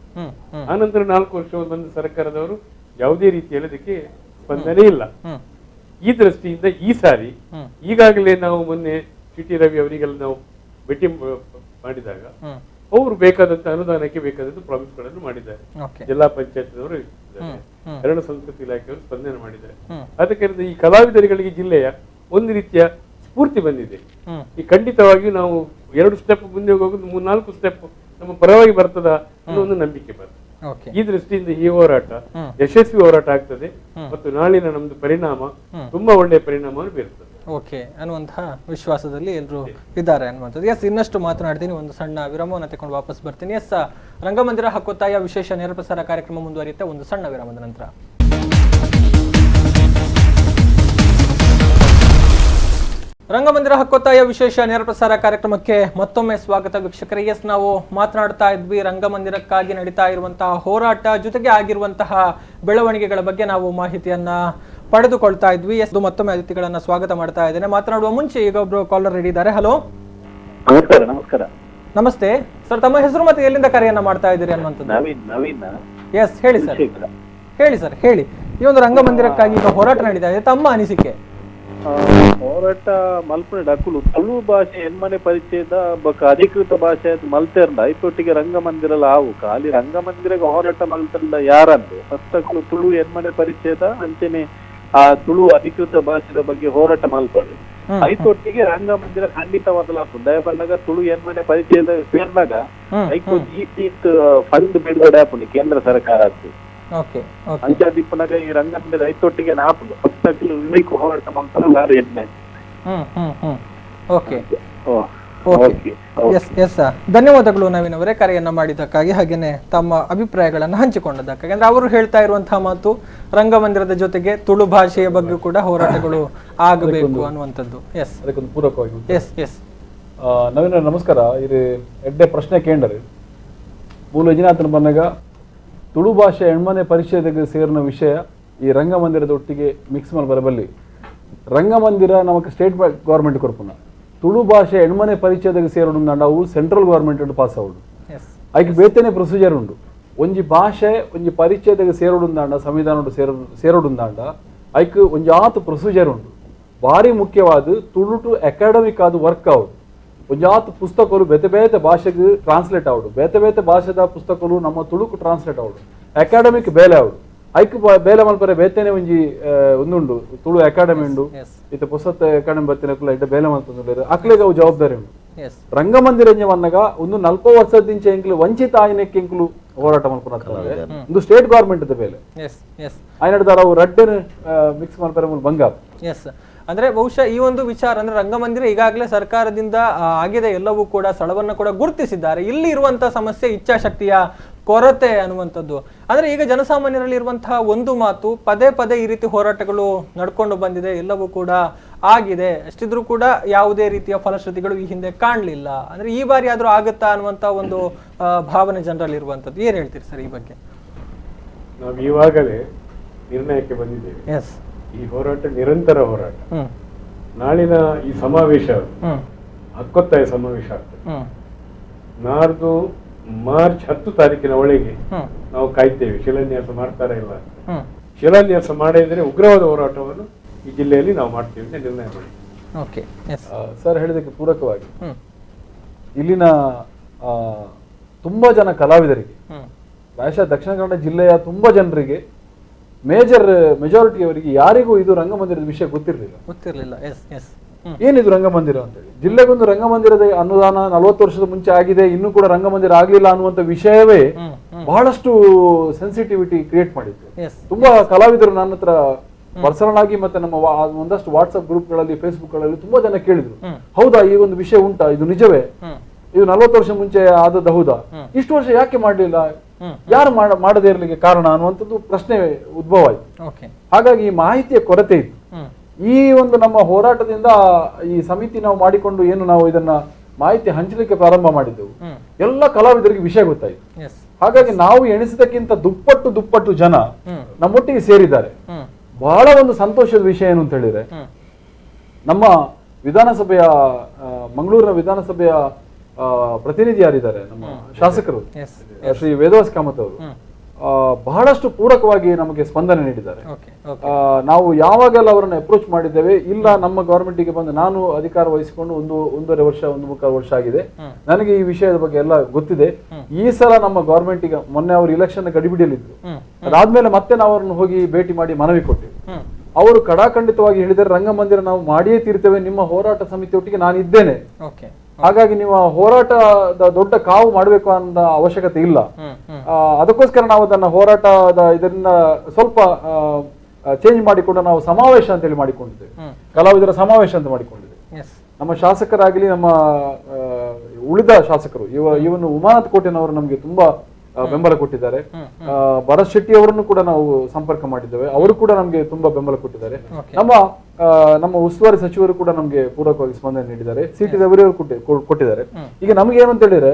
ಆನಂತರ 4 ವರ್ಷ ಬಂದ ಸರ್ಕಾರದವರು ಯಾವುದೇ ರೀತಿಯಲ್ಲಿ ಅದಕ್ಕೆ ಸ್ಪಂದನೆ ಇಲ್ಲ. ಈ ದೃಷ್ಟಿಯಿಂದ ಈ ಸಾರಿ ಈಗಾಗಲೇ ನಾವು ಮೊನ್ನೆ ಟಿ ರವಿ ಅವರಿಗೆಲ್ಲ ನಾವು ಭೇಟಿ ಮಾಡಿದಾಗ ಅವರು ಬೇಕಾದಂತ ಅನುದಾನಕ್ಕೆ ಬೇಕಾದಂತ ಪ್ರಾಮಿಸ್ಗಳನ್ನು ಮಾಡಿದ್ದಾರೆ. ಜಿಲ್ಲಾ ಪಂಚಾಯತ್ನವರು ಕನ್ನಡ ಸಂಸ್ಕೃತಿ ಇಲಾಖೆಯವರು ಸ್ಪಂದನೆ ಮಾಡಿದ್ದಾರೆ. ಅದಕ್ಕೆ ಈ ಕಲಾವಿದರುಗಳಿಗೆ ಜಿಲ್ಲೆಯ ಒಂದು ರೀತಿಯ ಸ್ಫೂರ್ತಿ ಬಂದಿದೆ. ಈ ಖಂಡಿತವಾಗಿಯೂ ನಾವು 2 ಸ್ಟೆಪ್ ಮುಂದೆ ಹೋಗೋದು 3-4 ಸ್ಟೆಪ್ ನಮ್ಮ ಪರವಾಗಿ ಬರ್ತದ ಅನ್ನೋ ಒಂದು ನಂಬಿಕೆ ಬರ್ತದೆ. ಈ ದೃಷ್ಟಿಯಿಂದ ಈ ಹೋರಾಟ ಯಶಸ್ವಿ ಹೋರಾಟ ಆಗ್ತದೆ ಮತ್ತು ನಾಳಿನ ನಮ್ದು ಪರಿಣಾಮ ತುಂಬಾ ಒಳ್ಳೆಯ ಪರಿಣಾಮವನ್ನು ಬೀರುತ್ತದೆ ಅನ್ನುವಂತಹ ವಿಶ್ವಾಸದಲ್ಲಿ ಎಲ್ಲರೂ ಇದ್ದಾರೆ ಅನ್ನುವಂಥದ್ದು. ಎಸ್, ಇನ್ನಷ್ಟು ಮಾತನಾಡ್ತೀನಿ, ಒಂದು ಸಣ್ಣ ವಿರಾಮವನ್ನು ತಗೊಂಡು ವಾಪಸ್ ಬರ್ತೀನಿ. ಎಸ್, ರಂಗಮಂದಿರ ಹಕ್ಕೊತ್ತಾಯ ವಿಶೇಷ ನೇರ ಪ್ರಸಾರ ಕಾರ್ಯಕ್ರಮ ಮುಂದುವರಿಯುತ್ತೆ ಒಂದು ಸಣ್ಣ ವಿರಾಮದ ನಂತರ. ರಂಗಮಂದಿರ ಹಕ್ಕೊತ್ತಾಯ ವಿಶೇಷ ನೇರ ಪ್ರಸಾರ ಕಾರ್ಯಕ್ರಮಕ್ಕೆ ಮತ್ತೊಮ್ಮೆ ಸ್ವಾಗತ ವೀಕ್ಷಕರೇ. ಎಸ್, ನಾವು ಮಾತನಾಡ್ತಾ ಇದ್ವಿ ರಂಗಮಂದಿರಕ್ಕಾಗಿ ನಡೀತಾ ಇರುವಂತಹ ಹೋರಾಟ ಜೊತೆಗೆ ಆಗಿರುವಂತಹ ಬೆಳವಣಿಗೆಗಳ ಬಗ್ಗೆ ನಾವು ಮಾಹಿತಿಯನ್ನ ಪಡೆದುಕೊಳ್ತಾ ಇದ್ವಿ. ಎಸ್, ಮತ್ತೊಮ್ಮೆ ಅತಿಥಿಗಳನ್ನ ಸ್ವಾಗತ ಮಾಡ್ತಾ ಇದ್ದೇನೆ. ಮಾತನಾಡುವ ಮುಂಚೆ ಈಗ ಒಬ್ರು ಕಾಲರ್ ರೆಡಿ ಇದ್ದಾರೆ. ಹಲೋ, ನಮಸ್ಕಾರ. ನಮಸ್ತೆ ಸರ್, ತಮ್ಮ ಹೆಸರು ಮತ್ತೆ ಎಲ್ಲಿಂದ ಕರೆಯನ್ನ ಮಾಡ್ತಾ ಇದ್ದೀರಿ ಅನ್ನುವಂಥದ್ದು? ಎಸ್, ಹೇಳಿ ಸರ್. ಹೇಳಿ ಸರ್, ಹೇಳಿ. ಈ ಒಂದು ರಂಗಮಂದಿರಕ್ಕಾಗಿ ಈಗ ಹೋರಾಟ ನಡೀತಾ ಇದೆ, ತಮ್ಮ ಅನಿಸಿಕೆ? ಹೋರಾಟ ಮಲ್ಪನೆ ಡಕ್ಕುಲು ತುಳು ಭಾಷೆ ಎನ್ಮನೆ ಪರಿಚಯದ ಅಧಿಕೃತ ಭಾಷೆ ಮಲ್ತೇರ್ಲ ಐತೊಟ್ಟಿಗೆ ರಂಗಮಂದಿರಲ್ಲ ಆವು ಖಾಲಿ ರಂಗಮಂದಿರಗೆ ಹೋರಾಟ ಮಲ್ತಲ್ಲ ಯಾರಂದು ಫಸ್ಟ್ ತುಳು ಎನ್ಮನೆ ಪರಿಚಯದ ಅಂಚೆನೆ ಆ ತುಳು ಅಧಿಕೃತ ಭಾಷೆದ ಬಗ್ಗೆ ಹೋರಾಟ ಮಲ್ಪಡು ಐತೊಟ್ಟಿಗೆ ರಂಗಮಂದಿರ ಖಂಡಿತವಾದಲ್ಲ ದಯಪಂಡಾಗ ತುಳು ಎನ್ಮನೆ ಪರಿಚಯದ ಸೇರ್ನಾಗ ಐಕೋ ಫಂಡ್ ಬಿಡುಗಡೆ ಆಪುಂಡು ಕೇಂದ್ರ ಸರ್ಕಾರ ಅಂಚಾದಿಪ್ಪನಾಗ ಈ ರಂಗಮಂದಿರ ಐತೊಟ್ಟಿಗೆ ನಾಪುಂಡು ಫಸ್ಟ್ ಹೋರಾಟ ಮಾಡ್ತಾರೆ ಎಣ್ಣೆ. ಧನ್ಯವಾದಗಳು ನವೀನ್ ಅವರೇ ಕರೆಯನ್ನ ಮಾಡಿದ್ದಕ್ಕಾಗಿ, ಹಾಗೇನೆ ತಮ್ಮ ಅಭಿಪ್ರಾಯಗಳನ್ನ ಹಂಚಿಕೊಂಡದಕ್ಕಾಗಿ. ಅಂದ್ರೆ ಅವರು ಹೇಳ್ತಾ ಇರುವಂತಹ ಮಾತು ರಂಗಮಂದಿರದ ಜೊತೆಗೆ ತುಳು ಭಾಷೆಯ ಬಗ್ಗೆ ಕೂಡ ಹೋರಾಟಗಳು ಆಗಬೇಕು ಅನ್ನುವಂಥದ್ದು. ಎಸ್, ಅದಕ್ಕೊಂದು ಪೂರಕವಾಗಿ. ಎಸ್ ಎಸ್ ನವೀನ ನಮಸ್ಕಾರ. ಇದು ಎಡ್ಡೆ ಪ್ರಶ್ನೆ ಕೇಂದ್ರಿ ಮೂಲ ಮಂಜುನಾಥನ ಬಂದಾಗ ತುಳು ಭಾಷೆ ಹೆಣ್ಮನೆ ಪರಿಚಯದ ಸೇರಿನ ವಿಷಯ ಈ ರಂಗಮಂದಿರದ ಒಟ್ಟಿಗೆ ಮಿಕ್ಸ್ ಮಾಡಿ ಬರಬಲ್ಲಿ ರಂಗಮಂದಿರ ನಮಗೆ ಸ್ಟೇಟ್ ಗೌರ್ಮೆಂಟ್ ಕೊರ್ಪುನ ತುಳು ಭಾಷೆ ಹೆಣ್ಮನೆ ಪರಿಚಯದಾಗ ಸೇರೋಡು ನಾವು ಸೆಂಟ್ರಲ್ ಗೌರ್ಮೆಂಟ್ ಪಾಸ್ ಆಗುದು ಅದಕ್ಕೆ ಬೇತನೆ ಪ್ರೊಸೀಜರ್ ಉಂಡು. ಒಂಜಿ ಭಾಷೆ ಒಂಜಿ ಪರಿಚಯದಾಗ ಸೇರೋಡುಂದಾಂಡ ಸಂವಿಧಾನ ಸೇರೋಡುಂದಾಂಡ ಅದಕ್ಕೆ ಒಂಜಿ ಆತು ಪ್ರೊಸೀಜರ್ ಉಂಡು. ಭಾರಿ ಮುಖ್ಯವಾದ ತುಳು ಟು ಅಕಾಡೆಮಿಕ್ ಆದ ವರ್ಕ್ ಆಗುದು. ಒಂಜಾತು ಪುಸ್ತಕಗಳು ಬೇತೆ ಬೇತೆ ಭಾಷೆಗೆ ಟ್ರಾನ್ಸ್ಲೇಟ್ ಆಗುದು, ಬೇತೆ ಬೇತೆ ಭಾಷೆದ ಪುಸ್ತಕಗಳು ನಮ್ಮ ತುಳುಕು ಟ್ರಾನ್ಸ್ಲೇಟ್ ಆಗುದು. ಅಕಾಡೆಮಿಕ್ ಬೇಲೆ ಆಗುದು ಐಕ್ ಬೇಲೆ ಮಲ್ಪರೆ ಬೇತೇನೆ ಒಂಜಿ ಒಂದುಂಡು ತುಳು ಅಕಾಡೆಮಿ ಉಂಡು ಇತ್ತ ಪುಸ್ತಕ ಅಕಾಡೆಮಿ ಬತ್ತಿನ ಇಡ್ಡ ಬೇಲೆ ಮಲ್ಪಂದು ಅಕ್ಲೆಗೆ ಅವು ಜವಾಬ್ದಾರಿ ಉಂಡು. ರಂಗಮಂದಿರ ವನ್ನಗ ಒಂದು 40 ವರ್ಷದಿಂಚ ಎಂಕ್ಲು ವಂಚಿತ ಆಯ್ನಕ್ಕೆ ಎಂಕ್ಲು ಹೋರಾಟ ಮಲ್ಪುನತ್ತಂದ್ರೆ ಒಂದು ಸ್ಟೇಟ್ ಗೌರ್ಮೆಂಟ್ ಬೇಲೆ ಆಯ್ನಡ್ದಾರ ಅವು ರಡ್ಡನ್ ಮಿಕ್ಸ್ ಮಲ್ಪರೆ ಬಂಗಾರ. ಅಂದ್ರೆ ಬಹುಶಃ ಈ ಒಂದು ವಿಚಾರ ಅಂದ್ರೆ ರಂಗಮಂದಿರ ಈಗಾಗಲೇ ಸರ್ಕಾರದಿಂದ ಆಗಿದೆ, ಎಲ್ಲವೂ ಕೂಡ ಸ್ಥಳವನ್ನ ಕೂಡ ಗುರುತಿಸಿದ್ದಾರೆ. ಇಲ್ಲಿ ಇರುವಂತಹ ಸಮಸ್ಯೆ ಇಚ್ಛಾಶಕ್ತಿಯ ಕೊರತೆ ಅನ್ನುವಂಥದ್ದು. ಅಂದ್ರೆ ಈಗ ಜನಸಾಮಾನ್ಯರಲ್ಲಿ ಇರುವಂತಹ ಒಂದು ಮಾತು, ಪದೇ ಪದೇ ಈ ರೀತಿ ಹೋರಾಟಗಳು ನಡ್ಕೊಂಡು ಬಂದಿದೆ, ಎಲ್ಲವೂ ಕೂಡ ಆಗಿದೆ, ಅಷ್ಟಿದ್ರೂ ಕೂಡ ಯಾವುದೇ ರೀತಿಯ ಫಲಶ್ರುತಿಗಳು ಈ ಹಿಂದೆ ಕಾಣಲಿಲ್ಲ. ಅಂದ್ರೆ ಈ ಬಾರಿ ಆದ್ರೂ ಆಗುತ್ತಾ ಅನ್ನುವಂತ ಒಂದು ಭಾವನೆ ಜನರಲ್ಲಿ ಇರುವಂತದ್ದು. ಏನ್ ಹೇಳ್ತೀರಿ ಸರ್ ಈ ಬಗ್ಗೆ? ನಾವು ಇವಾಗಲೇ ನಿರ್ಣಯಕ್ಕೆ ಬಂದಿದ್ದೇವೆ. ಎಸ್, ಈ ಹೋರಾಟ ನಿರಂತರ ಹೋರಾಟ. ನಾಳಿನ ಈ ಸಮಾವೇಶ ಹಕ್ಕೊತ್ತಾಯ ಸಮಾವೇಶ ಆಗ್ತದೆ. ನಾಡ್ದು ಮಾರ್ಚ್ 10 ತಾರೀಕಿನ ಒಳಗೆ ನಾವು ಕಾಯ್ತೇವೆ. ಶಿಲಾನ್ಯಾಸ ಮಾಡ್ತಾರ ಇಲ್ಲ, ಶಿಲಾನ್ಯಾಸ ಮಾಡಿದ್ರೆ ಉಗ್ರವಾದ ಹೋರಾಟವನ್ನು ಈ ಜಿಲ್ಲೆಯಲ್ಲಿ ನಾವು ಮಾಡ್ತೇವೆ ಅಂತ ನಿರ್ಣಯ ಮಾಡಿ. ಸರ್ ಹೇಳಿದಕ್ಕೆ ಪೂರಕವಾಗಿ ಇಲ್ಲಿನ ತುಂಬಾ ಜನ ಕಲಾವಿದರಿಗೆ, ಪ್ರಾಯಶಃ ದಕ್ಷಿಣ ಕನ್ನಡ ಜಿಲ್ಲೆಯ ತುಂಬಾ ಜನರಿಗೆ, ಮೆಜಾರಿಟಿ ಅವರಿಗೆ ಯಾರಿಗೂ ಇದು ರಂಗಮಂದಿರದ ವಿಷಯ ಗೊತ್ತಿರಲಿಲ್ಲ. ಏನಿದು ರಂಗಮಂದಿರ ಅಂತೇಳಿ. ಜಿಲ್ಲೆಗೊಂದು ರಂಗಮಂದಿರದ ಅನುದಾನ 40 ವರ್ಷದ ಮುಂಚೆ ಆಗಿದೆ, ಇನ್ನೂ ಕೂಡ ರಂಗಮಂದಿರ ಆಗ್ಲಿಲ್ಲ ಅನ್ನುವಂತ ವಿಷಯವೇ ಬಹಳಷ್ಟು ಸೆನ್ಸಿಟಿವಿಟಿ ಕ್ರಿಯೇಟ್ ಮಾಡಿತ್ತು. ತುಂಬಾ ಕಲಾವಿದರು ನನ್ನ ಹತ್ರ ಪರ್ಸನಲ್ ಆಗಿ ಮತ್ತೆ ನಮ್ಮ ಒಂದಷ್ಟು ವಾಟ್ಸ್ಆಪ್ ಗ್ರೂಪ್ಗಳಲ್ಲಿ, ಫೇಸ್ಬುಕ್ ಗಳಲ್ಲಿ ತುಂಬಾ ಜನ ಕೇಳಿದ್ರು, ಹೌದಾ ಈ ಒಂದು ವಿಷಯ ಉಂಟಾ, ಇದು ನಿಜವೇ, ಇದು 40 ವರ್ಷ ಮುಂಚೆ ಆದದ್ದು ಹೌದಾ, ಇಷ್ಟು ವರ್ಷ ಯಾಕೆ ಮಾಡ್ಲಿಲ್ಲ, ಯಾರು ಮಾಡದೇ ಇರಲಿಕ್ಕೆ ಕಾರಣ ಅನ್ನುವಂಥದ್ದು ಪ್ರಶ್ನೆ ಉದ್ಭವ ಆಯ್ತು. ಹಾಗಾಗಿ ಈ ಮಾಹಿತಿಯ ಕೊರತೆ ಇತ್ತು. ಈ ಒಂದು ನಮ್ಮ ಹೋರಾಟದಿಂದ ಈ ಸಮಿತಿ ನಾವು ಮಾಡಿಕೊಂಡು ಏನು ನಾವು ಇದನ್ನ ಮಾಹಿತಿ ಹಂಚಲಿಕ್ಕೆ ಪ್ರಾರಂಭ ಮಾಡಿದ್ದೆವು, ಎಲ್ಲ ಕಲಾವಿದರಿಗೆ ವಿಷಯ ಗೊತ್ತಾಯ್ತು. ಹಾಗಾಗಿ ನಾವು ಎಣಿಸಿದಕ್ಕಿಂತ ದುಪ್ಪಟ್ಟು ಜನ ನಮ್ಮೊಟ್ಟಿಗೆ ಸೇರಿದ್ದಾರೆ. ಬಹಳ ಒಂದು ಸಂತೋಷದ ವಿಷಯ ಏನು ಅಂತ ಹೇಳಿದ್ರೆ, ನಮ್ಮ ವಿಧಾನಸಭೆಯ ಮಂಗಳೂರಿನ ವಿಧಾನಸಭೆಯ ಪ್ರತಿನಿಧಿ ಯಾರಿದ್ದಾರೆ, ನಮ್ಮ ಶಾಸಕರು ಶ್ರೀ ವೇದವಾಸ್ ಕಾಮತ್ ಅವರು, ಬಹಳಷ್ಟು ಪೂರಕವಾಗಿ ನಮಗೆ ಸ್ಪಂದನೆ ನೀಡಿದ್ದಾರೆ. ಓಕೆ ನಾವು ಯಾವಾಗೆಲ್ಲ ಅವರನ್ನು ಅಪ್ರೋಚ್ ಮಾಡಿದ್ದೇವೆ, ಇಲ್ಲ ನಮ್ಮ ಗವರ್ಮೆಂಟಿಗೆ ಬಂದು ನಾನು ಅಧಿಕಾರ ವಹಿಸಿಕೊಂಡು ಒಂದೂವರೆ ವರ್ಷ 1.25 ವರ್ಷ ಆಗಿದೆ, ನನಗೆ ಈ ವಿಷಯದ ಬಗ್ಗೆ ಎಲ್ಲ ಗೊತ್ತಿದೆ. ಈ ಸಲ ನಮ್ಮ ಗವರ್ಮೆಂಟಿಗೆ ಮೊನ್ನೆ ಅವರು ಇಲೆಕ್ಷನ್ ಗಡಿಬಿಡಿಯಲ್ಲಿದ್ರು, ಅದಾದ್ಮೇಲೆ ಮತ್ತೆ ನಾವು ಅವರನ್ನು ಹೋಗಿ ಭೇಟಿ ಮಾಡಿ ಮನವಿ ಕೊಟ್ಟಿವಿ. ಅವರು ಕಡಾಖಂಡಿತವಾಗಿ ಹೇಳಿದರೆ ರಂಗಮಂದಿರ ನಾವು ಮಾಡಿಯೇ ತೀರ್ತೇವೆ, ನಿಮ್ಮ ಹೋರಾಟ ಸಮಿತಿಯೊಟ್ಟಿಗೆ ನಾನು ಇದ್ದೇನೆ, ಹಾಗಾಗಿ ನೀವು ಹೋರಾಟದ ದೊಡ್ಡ ಕಾವು ಮಾಡಬೇಕು ಅನ್ನೋ ಅವಶ್ಯಕತೆ ಇಲ್ಲ. ಅದಕ್ಕೋಸ್ಕರ ನಾವು ಅದನ್ನ ಹೋರಾಟದ ಇದನ್ನ ಸ್ವಲ್ಪ ಚೇಂಜ್ ಮಾಡಿಕೊಂಡು ನಾವು ಸಮಾವೇಶ ಅಂತ ಹೇಳಿ ಮಾಡಿಕೊಂಡಿದ್ದೇವೆ, ಕಲಾವಿದರ ಸಮಾವೇಶ ಅಂತ ಮಾಡಿಕೊಂಡಿದ್ದೇವೆ. ನಮ್ಮ ಶಾಸಕರಾಗಲಿ ನಮ್ಮ ಉಳಿದ ಶಾಸಕರು ಇವನು ಉಮಾನಾಥ್ ಕೋಟೆನವರು ನಮಗೆ ತುಂಬಾ ಬೆಂಬಲ ಕೊಟ್ಟಿದ್ದಾರೆ. ಭರತ್ ಶೆಟ್ಟಿ ಅವರನ್ನು ಕೂಡ ನಾವು ಸಂಪರ್ಕ ಮಾಡಿದ್ದೇವೆ, ಅವರು ಕೂಡ ನಮಗೆ ತುಂಬಾ ಬೆಂಬಲ ಕೊಟ್ಟಿದ್ದಾರೆ. ನಮ್ಮ ಉಸ್ತುವಾರಿ ಸಚಿವರು ಕೂಡ ನಮಗೆ ಪೂರಕವಾಗಿ ಸ್ಪಂದನೆ ನೀಡಿದ್ದಾರೆ. ಸಿ.ಟಿ. ರವಿ ಅವರು ಕೊಟ್ಟಿದ್ದಾರೆ. ಈಗ ನಮ್ಗೆ ಏನು ಅಂತ ಹೇಳಿದ್ರೆ,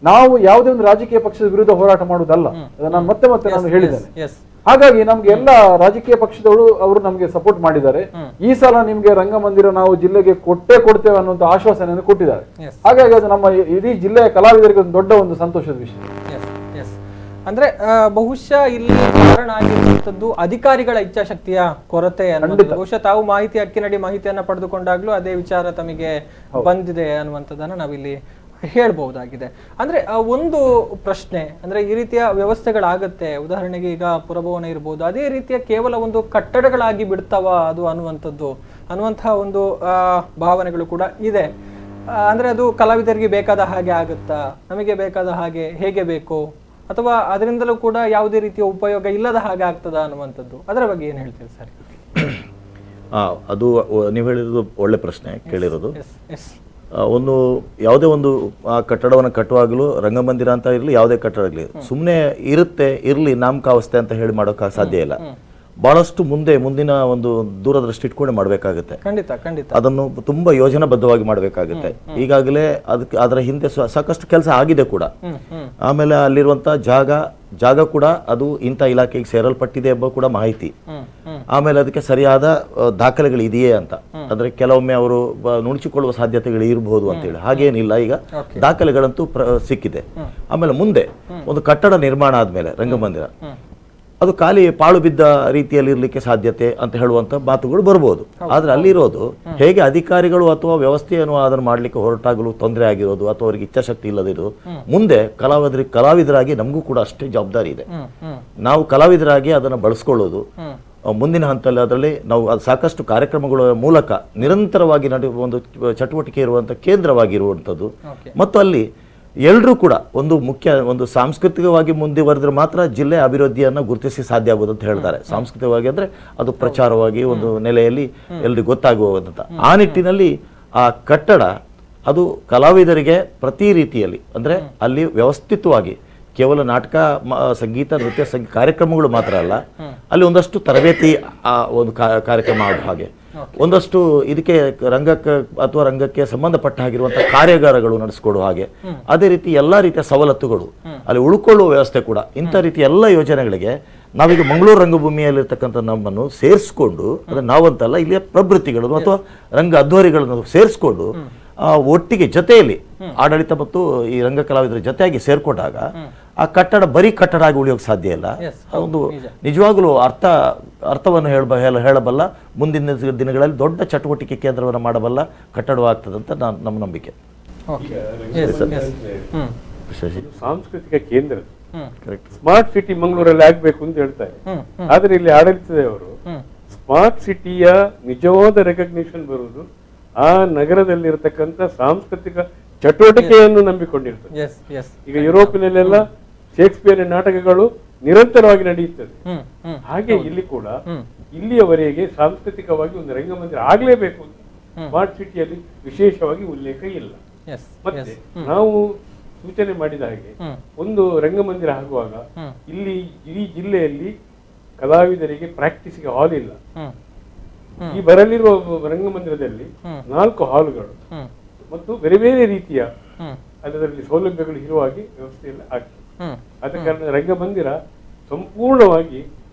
ನಾವು ಯಾವುದೇ ಒಂದು ರಾಜಕೀಯ ಪಕ್ಷದ ವಿರುದ್ಧ ಹೋರಾಟ ಮಾಡುವುದಲ್ಲ, ನಾನು ಮತ್ತೆ ನಾನು ಹೇಳಿದ್ದೇನೆ. ಹಾಗಾಗಿ ನಮ್ಗೆ ಎಲ್ಲ ರಾಜಕೀಯ ಪಕ್ಷದವರು ಅವರು ನಮ್ಗೆ ಸಪೋರ್ಟ್ ಮಾಡಿದ್ದಾರೆ. ಈ ಸಲ ನಿಮ್ಗೆ ರಂಗಮಂದಿರ ನಾವು ಜಿಲ್ಲೆಗೆ ಕೊಡ್ತೇವೆ ಅನ್ನುವಂತ ಆಶ್ವಾಸನೆಯನ್ನು ಕೊಟ್ಟಿದ್ದಾರೆ. ಹಾಗಾಗಿ ಅದು ನಮ್ಮ ಇಡೀ ಜಿಲ್ಲೆಯ ಕಲಾವಿದರಿಗೆ ಒಂದು ದೊಡ್ಡ ಒಂದು ಸಂತೋಷದ ವಿಷಯ. ಅಂದ್ರೆ ಬಹುಶಃ ಇಲ್ಲಿ ಕಾರಣ ಆಗಿರುವಂತದ್ದು ಅಧಿಕಾರಿಗಳ ಇಚ್ಛಾಶಕ್ತಿಯ ಕೊರತೆ. ಬಹುಶಃ ತಾವು ಮಾಹಿತಿ ಹಕ್ಕಿನಡಿ ಮಾಹಿತಿಯನ್ನ ಪಡೆದುಕೊಂಡಾಗ್ಲೂ ಅದೇ ವಿಚಾರ ತಮಗೆ ಬಂದಿದೆ ಅನ್ನುವಂಥದ್ದನ್ನ ನಾವಿಲ್ಲಿ ಹೇಳ್ಬಹುದಾಗಿದೆ. ಅಂದ್ರೆ ಒಂದು ಪ್ರಶ್ನೆ ಅಂದ್ರೆ, ಈ ರೀತಿಯ ವ್ಯವಸ್ಥೆಗಳಾಗತ್ತೆ, ಉದಾಹರಣೆಗೆ ಈಗ ಪುರಭವನ ಇರ್ಬೋದು, ಅದೇ ರೀತಿಯ ಕೇವಲ ಒಂದು ಕಟ್ಟಡಗಳಾಗಿ ಬಿಡ್ತಾವ ಅದು ಅನ್ನುವಂತಹ ಒಂದು ಭಾವನೆಗಳು ಕೂಡ ಇದೆ. ಅಂದ್ರೆ ಅದು ಕಲಾವಿದರಿಗೆ ಬೇಕಾದ ಹಾಗೆ ಆಗುತ್ತಾ, ನಮಗೆ ಬೇಕಾದ ಹಾಗೆ ಹೇಗೆ ಬೇಕು, ಅಥವಾ ಅದರಿಂದಲೂ ಕೂಡ ಯಾವುದೇ ರೀತಿಯ ಉಪಯೋಗ ಇಲ್ಲದ ಹಾಗೆ ಆಗ್ತದ ಅನ್ನುವಂಥದ್ದು, ಅದರ ಬಗ್ಗೆ ಏನು ಹೇಳ್ತೀರಿ ಸರ್? ಅದು ನೀವು ಹೇಳಿರೋದು ಒಳ್ಳೆ ಪ್ರಶ್ನೆ ಕೇಳಿರೋದು. ಒಂದು ಯಾವುದೇ ಒಂದು ಕಟ್ಟಡವನ್ನು ಕಟ್ಟುವಾಗಲೂ ರಂಗಮಂದಿರ ಅಂತ ಇರಲಿ, ಯಾವುದೇ ಕಟ್ಟಡ ಇರಲಿ, ಸುಮ್ಮನೆ ಇರಲಿ ನಾಮಕಾವಸ್ಥೆ ಅಂತ ಹೇಳಿ ಮಾಡೋಕೆ ಸಾಧ್ಯ ಇಲ್ಲ. ಬಹಳಷ್ಟು ಮುಂದಿನ ಒಂದು ದೂರದೃಷ್ಟಿ ಇಟ್ಕೊಂಡೆ ಮಾಡಬೇಕಾಗುತ್ತೆ. ಅದನ್ನು ತುಂಬಾ ಯೋಜನಾಬದ್ಧವಾಗಿ ಮಾಡಬೇಕಾಗುತ್ತೆ. ಈಗಾಗಲೇ ಅದರ ಹಿಂದೆ ಸಾಕಷ್ಟು ಕೆಲಸ ಆಗಿದೆ ಕೂಡ. ಆಮೇಲೆ ಅಲ್ಲಿರುವಂತ ಜಾಗ ಕೂಡ ಅದು ಇಂಥ ಇಲಾಖೆಗೆ ಸೇರಲ್ಪಟ್ಟಿದೆ ಎಂಬ ಕೂಡ ಮಾಹಿತಿ. ಆಮೇಲೆ ಅದಕ್ಕೆ ಸರಿಯಾದ ದಾಖಲೆಗಳು ಇದೆಯೇ ಅಂತ, ಅಂದ್ರೆ ಕೆಲವೊಮ್ಮೆ ಅವರು ನುಣುಚಿಕೊಳ್ಳುವ ಸಾಧ್ಯತೆಗಳು ಇರಬಹುದು ಅಂತ ಹೇಳಿ, ಹಾಗೇನಿಲ್ಲ. ಈಗ ದಾಖಲೆಗಳಂತೂ ಸಿಕ್ಕಿದೆ. ಆಮೇಲೆ ಮುಂದೆ ಒಂದು ಕಟ್ಟಡ ನಿರ್ಮಾಣ ಆದ್ಮೇಲೆ ರಂಗಮಂದಿರ ಅದು ಖಾಲಿ ಪಾಳು ಬಿದ್ದ ರೀತಿಯಲ್ಲಿ ಇರ್ಲಿಕ್ಕೆ ಸಾಧ್ಯತೆ ಅಂತ ಹೇಳುವಂತ ಮಾತುಗಳು ಬರ್ಬೋದು. ಆದ್ರೆ ಅಲ್ಲಿರೋದು ಹೇಗೆ ಅಧಿಕಾರಿಗಳು ಅಥವಾ ವ್ಯವಸ್ಥೆಯನ್ನು ಅದನ್ನು ಮಾಡ್ಲಿಕ್ಕೆ ಹೊರಟಾಗಲು ತೊಂದರೆ ಆಗಿರೋದು ಅಥವಾ ಅವರಿಗೆ ಇಚ್ಛಾಶಕ್ತಿ ಇಲ್ಲದಿರೋದು, ಮುಂದೆ ಕಲಾವಿದರಾಗಿ ನಮಗೂ ಕೂಡ ಅಷ್ಟೇ ಜವಾಬ್ದಾರಿ ಇದೆ. ನಾವು ಕಲಾವಿದರಾಗಿ ಅದನ್ನು ಬಳಸ್ಕೊಳ್ಳೋದು ಮುಂದಿನ ಹಂತದಲ್ಲಿ, ಅದರಲ್ಲಿ ನಾವು ಸಾಕಷ್ಟು ಕಾರ್ಯಕ್ರಮಗಳ ಮೂಲಕ ನಿರಂತರವಾಗಿ ನಡೆಯುವ ಒಂದು ಚಟುವಟಿಕೆ ಇರುವಂತ ಕೇಂದ್ರವಾಗಿರುವಂಥದ್ದು. ಮತ್ತು ಅಲ್ಲಿ ಎಲ್ಲರೂ ಕೂಡ ಒಂದು ಸಾಂಸ್ಕೃತಿಕವಾಗಿ ಮುಂದುವರೆದ್ರೆ ಮಾತ್ರ ಜಿಲ್ಲೆ ಅಭಿವೃದ್ಧಿಯನ್ನು ಗುರುತಿಸಿ ಸಾಧ್ಯ ಆಗುವುದು ಅಂತ ಹೇಳ್ತಾರೆ. ಸಾಂಸ್ಕೃತಿಕವಾಗಿ ಅಂದ್ರೆ ಅದು ಪ್ರಚಾರವಾಗಿ ಒಂದು ನೆಲೆಯಲ್ಲಿ ಎಲ್ರಿಗೂ ಗೊತ್ತಾಗುವಂತ. ಆ ನಿಟ್ಟಿನಲ್ಲಿ ಆ ಕಟ್ಟಡ ಅದು ಕಲಾವಿದರಿಗೆ ಪ್ರತಿ ರೀತಿಯಲ್ಲಿ ಅಂದ್ರೆ ಅಲ್ಲಿ ವ್ಯವಸ್ಥಿತವಾಗಿ ಕೇವಲ ನಾಟಕ, ಸಂಗೀತ, ನೃತ್ಯ, ಕಾರ್ಯಕ್ರಮಗಳು ಮಾತ್ರ ಅಲ್ಲ, ಅಲ್ಲಿ ಒಂದಷ್ಟು ತರಬೇತಿ ಒಂದು ಕಾರ್ಯಕ್ರಮ ಆಗೋ ಹಾಗೆ, ಒಂದಷ್ಟು ಇದಕ್ಕೆ ರಂಗಕ್ಕೆ ಸಂಬಂಧಪಟ್ಟ ಹಾಗಿರುವಂತಹ ಕಾರ್ಯಾಗಾರಗಳು ನಡೆಸಿಕೊಡುವ ಹಾಗೆ, ಅದೇ ರೀತಿ ಎಲ್ಲಾ ರೀತಿಯ ಸವಲತ್ತುಗಳು, ಅಲ್ಲಿ ಉಳ್ಕೊಳ್ಳುವ ವ್ಯವಸ್ಥೆ ಕೂಡ, ಇಂಥ ರೀತಿ ಎಲ್ಲ ಯೋಜನೆಗಳಿಗೆ ನಾವೀಗ ಮಂಗಳೂರು ರಂಗಭೂಮಿಯಲ್ಲಿರ್ತಕ್ಕಂಥ ನಮ್ಮನ್ನು ಸೇರಿಸ್ಕೊಂಡು, ಅಂದ್ರೆ ನಾವಂತಲ್ಲ, ಇಲ್ಲಿಯ ಪ್ರವೃತ್ತಿಗಳನ್ನು ಅಥವಾ ರಂಗ ಅಧ್ವರಿಗಳನ್ನು ಸೇರಿಸ್ಕೊಂಡು ಒಟ್ಟಿಗೆ ಜೊತೆಯಲ್ಲಿ ಆಡಳಿತ ಮತ್ತು ಈ ರಂಗ ಕಲಾವಿದರ ಜೊತೆಯಾಗಿ ಸೇರ್ಕೊಂಡಾಗ ಆ ಕಟ್ಟಡ ಬರೀ ಕಟ್ಟಡ ಆಗಿ ಉಳಿಯೋಕೆ ಸಾಧ್ಯ ಇಲ್ಲ. ಒಂದು ನಿಜವಾಗ್ಲೂ ಅರ್ಥವನ್ನು ಹೇಳಬಲ್ಲ, ಮುಂದಿನ ದಿನಗಳಲ್ಲಿ ದೊಡ್ಡ ಚಟುವಟಿಕೆ ಕೇಂದ್ರವನ್ನು ಮಾಡಬಲ್ಲ ಕಟ್ಟಡವಾಗ್ತದಂತ ನಮ್ಮ ನಂಬಿಕೆ. ಸಾಂಸ್ಕೃತಿಕ ಕೇಂದ್ರ ಸ್ಮಾರ್ಟ್ ಸಿಟಿ ಮಂಗಳೂರಲ್ಲಿ ಆಗ್ಬೇಕು ಅಂತ ಹೇಳ್ತಾರೆ. ಆದ್ರೆ ಇಲ್ಲಿ ಆಡಳಿತದವರು ಸ್ಮಾರ್ಟ್ ಸಿಟಿಯ ನಿಜವಾದ ರೆಕಗ್ನಿಷನ್ ಬರುವುದು ಆ ನಗರದಲ್ಲಿರತಕ್ಕಂಥ ಸಾಂಸ್ಕೃತಿಕ ಚಟುವಟಿಕೆಯನ್ನು ನಂಬಿಕೊಂಡಿರ್ತದೆ. ಈಗ ಯುರೋಪಿನಲ್ಲೆಲ್ಲ ಶೇಕ್ಸ್ಪಿಯರ್ ನಾಟಕಗಳು ನಿರಂತರವಾಗಿ ನಡೆಯುತ್ತದೆ. ಹಾಗೆ ಇಲ್ಲಿ ಕೂಡ ಇಲ್ಲಿಯವರೆಗೆ ಸಾಂಸ್ಕೃತಿಕವಾಗಿ ಒಂದು ರಂಗಮಂದಿರ ಆಗ್ಲೇಬೇಕು ಅಂತ ಸ್ಮಾರ್ಟ್ ಸಿಟಿಯಲ್ಲಿ ವಿಶೇಷವಾಗಿ ಉಲ್ಲೇಖ ಇಲ್ಲ. ಮತ್ತೆ ನಾವು ಸೂಚನೆ ಮಾಡಿದ ಹಾಗೆ ಒಂದು ರಂಗಮಂದಿರ ಆಗುವಾಗ ಇಲ್ಲಿ ಇಡೀ ಜಿಲ್ಲೆಯಲ್ಲಿ ಕಲಾವಿದರಿಗೆ ಪ್ರಾಕ್ಟೀಸ್ಗೆ ಹಾಲ್ ಇಲ್ಲ. ಈ ಬರಲಿರುವ ರಂಗಮಂದಿರದಲ್ಲಿ 4 ಹಾಲ್ಗಳು ಮತ್ತು ಬೇರೆ ಬೇರೆ ರೀತಿಯ ಅದರಲ್ಲಿ ಸೌಲಭ್ಯಗಳು ಇರುವ ಹಾಗೆ ವ್ಯವಸ್ಥೆಯಲ್ಲಿ ಆಗ್ತದೆ. ಆದ ಕಾರಣ ರಂಗಮಂದಿರ ಸಂಪೂರ್ಣವಾಗಿ